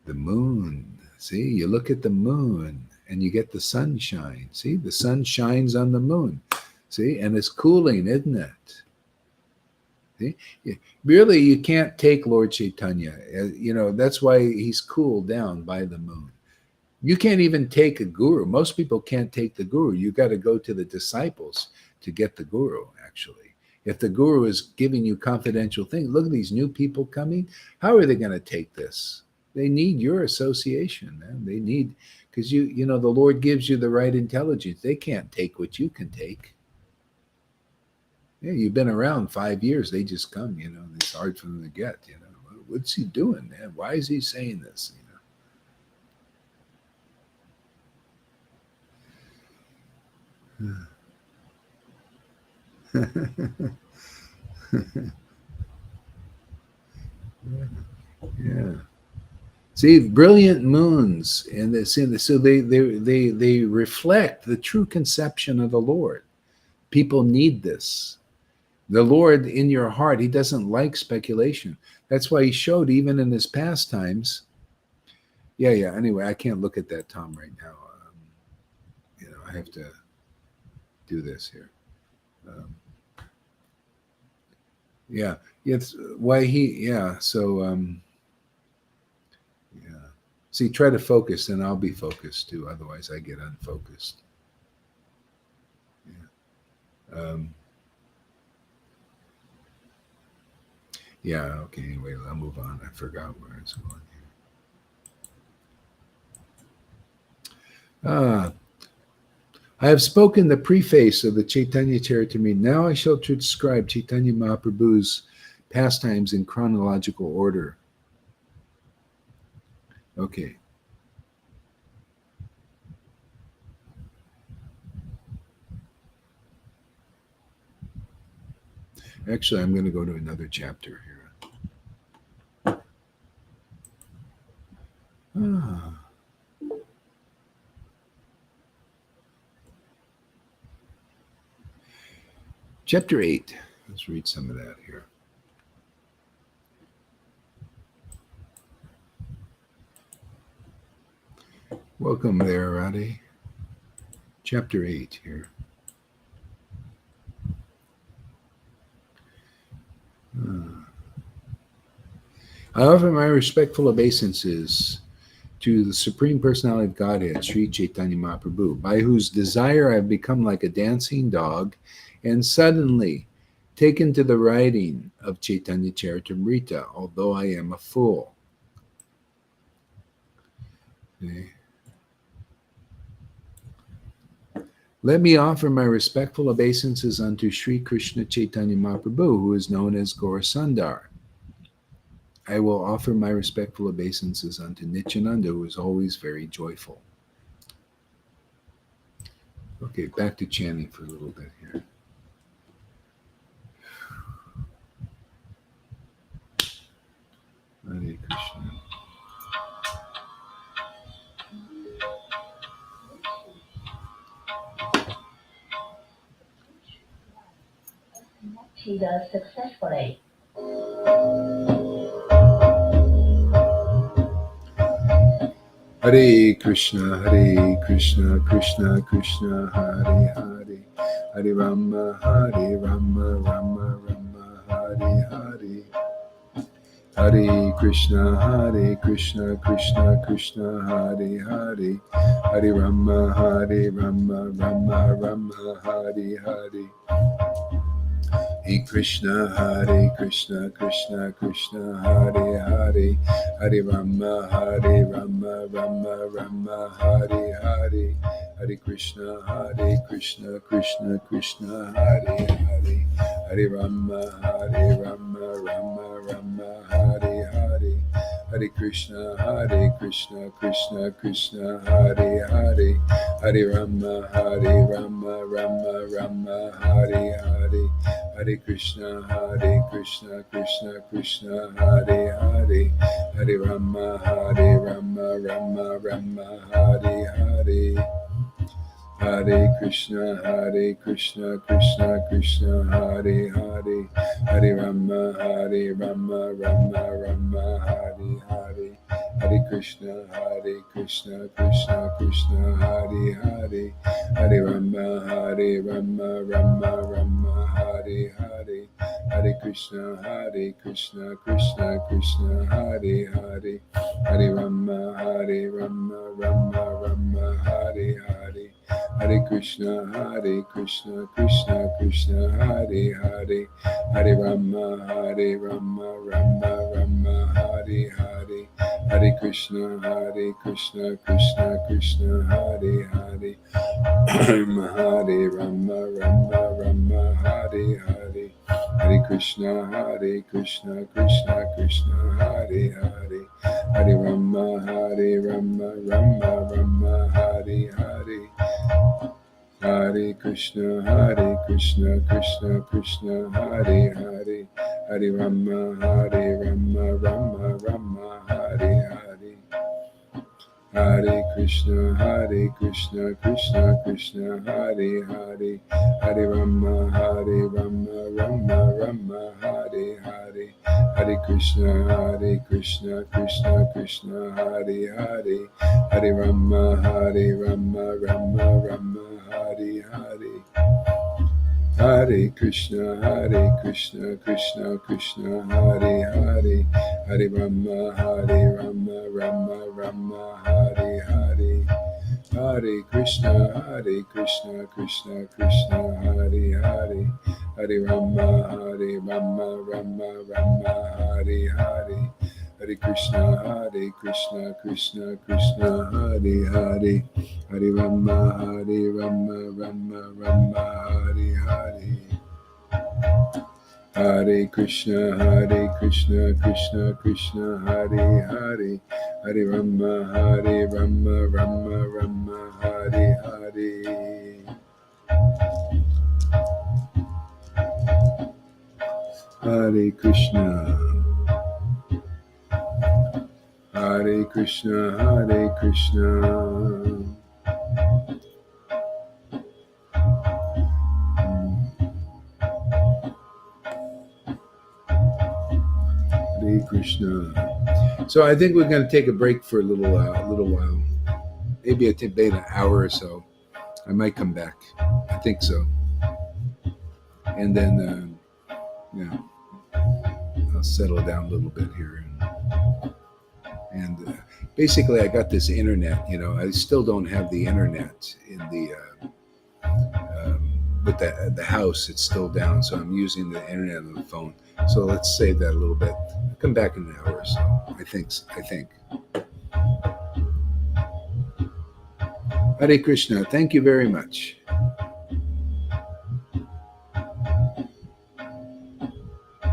The moon. See, you look at the moon and you get the sunshine. See, the sun shines on the moon. See, and it's cooling, isn't it? See, really, you can't take Lord Chaitanya. That's why he's cooled down by the moon. You can't even take a guru. Most people can't take the guru. You got to go to the disciples to get the guru, actually. If the guru is giving you confidential things, look at these new people coming. How are they going to take this? They need your association, man. They need, because the Lord gives you the right intelligence. They can't take what you can take. Yeah, you've been around 5 years. They just come, it's hard for them to get, What's he doing, man? Why is he saying this? Yeah. See, brilliant moons, and so they reflect the true conception of the Lord. People need this. The Lord in your heart, He doesn't like speculation. That's why He showed even in His pastimes. Yeah, yeah. Anyway, I can't look at that, Tom, right now. I have to do this here. Yeah, it's why He. Yeah, so yeah. See, try to focus, and I'll be focused too. Otherwise, I get unfocused. Yeah. Yeah. Okay. Anyway, I'll move on. I forgot where I was going. I have spoken the preface of the Caitanya Charitamrita. Now I shall describe Chaitanya Mahaprabhu's pastimes in chronological order. Okay. Actually, I'm going to go to another chapter here. Chapter 8. Let's read some of that here. Welcome there, Radhe. Chapter 8 here. I offer my respectful obeisances to the Supreme Personality of Godhead, Sri Chaitanya Mahaprabhu, by whose desire I have become like a dancing dog and suddenly taken to the writing of Chaitanya Charitamrita, although I am a fool. Okay. Let me offer my respectful obeisances unto Sri Krishna Chaitanya Mahaprabhu, who is known as Gaurasundar. I will offer my respectful obeisances unto Nityananda, who is always very joyful. Okay, back to chanting for a little bit here. Hare Krishna. She does successfully. Hare Krishna, Krishna Krishna, Hare Hare, Hare Rama, Rama Rama, Hare Hare. Hare Krishna, Krishna Krishna, Hare Hare, Hare Rama, Rama Rama, Hare Hare. Hare Krishna, Krishna Krishna, Hare Hare, Hare Rama, Rama Rama, Hare Hare. Hare Krishna, Krishna Krishna, Hare Hare, Hare Rama, Rama Rama, Hare Hare. Hare Krishna, Krishna Krishna, Hare Hare, Hare Rama, Rama Rama, Hare Hare. Hare Krishna, Krishna Krishna, Hare Hare, Hare Rama, Rama Rama, Hare Hare. Hare Krishna, Krishna Krishna, Hare Hare, Hare Rama, Rama Rama, Hare Hare. Hare Krishna, Krishna Krishna, Hare Hare, Hare Rama, Rama, Hare Hare. Hare Krishna, Krishna Krishna, Hare Hare, Hare Rama, Rama, Hare Hare. Hare Krishna, Krishna Krishna, Hare Hare, Hare Rama, Rama, Hare Hare. Hare Krishna, Krishna Krishna, Hare Hare, Hare Rama, Rama, Hare Hare. Hare Krishna, Krishna Krishna, Hare Hare, Hare Rama, Rama Rama, Hare Hare. Hare Krishna, Krishna Krishna, Hare Hare, Hare Rama, Rama Rama, Hare Hare. Hare Krishna, Krishna Krishna, Hare Hare, Hare Rama, Rama Rama, Hare Hare. Hare Krishna, Krishna Krishna, Hare Hare, Hare Rama, Rama Rama, Hare Hare. Hare Krishna, Krishna Krishna, Hare Hare, Hare Rama, Rama Rama, Hare Hare. Hare Krishna, Krishna Krishna, Hare Hare, Hare Rama, Rama Rama, Hare Hare. Hare Krishna, Krishna Krishna, Hare Hare, Hare Rama, Rama Rama, Hare Hare. Hare Krishna, Krishna Krishna, Hare Hare, Hare Rama, Rama Rama, Hare Hare. Hare Krishna, Krishna Krishna. Hare Krishna. So I think we're going to take a break for a little while. Maybe about an hour or so. I might come back. I think so. And then, I'll settle down a little bit here. And basically, I got this internet. I still don't have the internet in the with the house. It's still down, so I'm using the internet on the phone. So let's save that a little bit. I'll come back in an hour or so. I think. Hare Krishna. Thank you very much.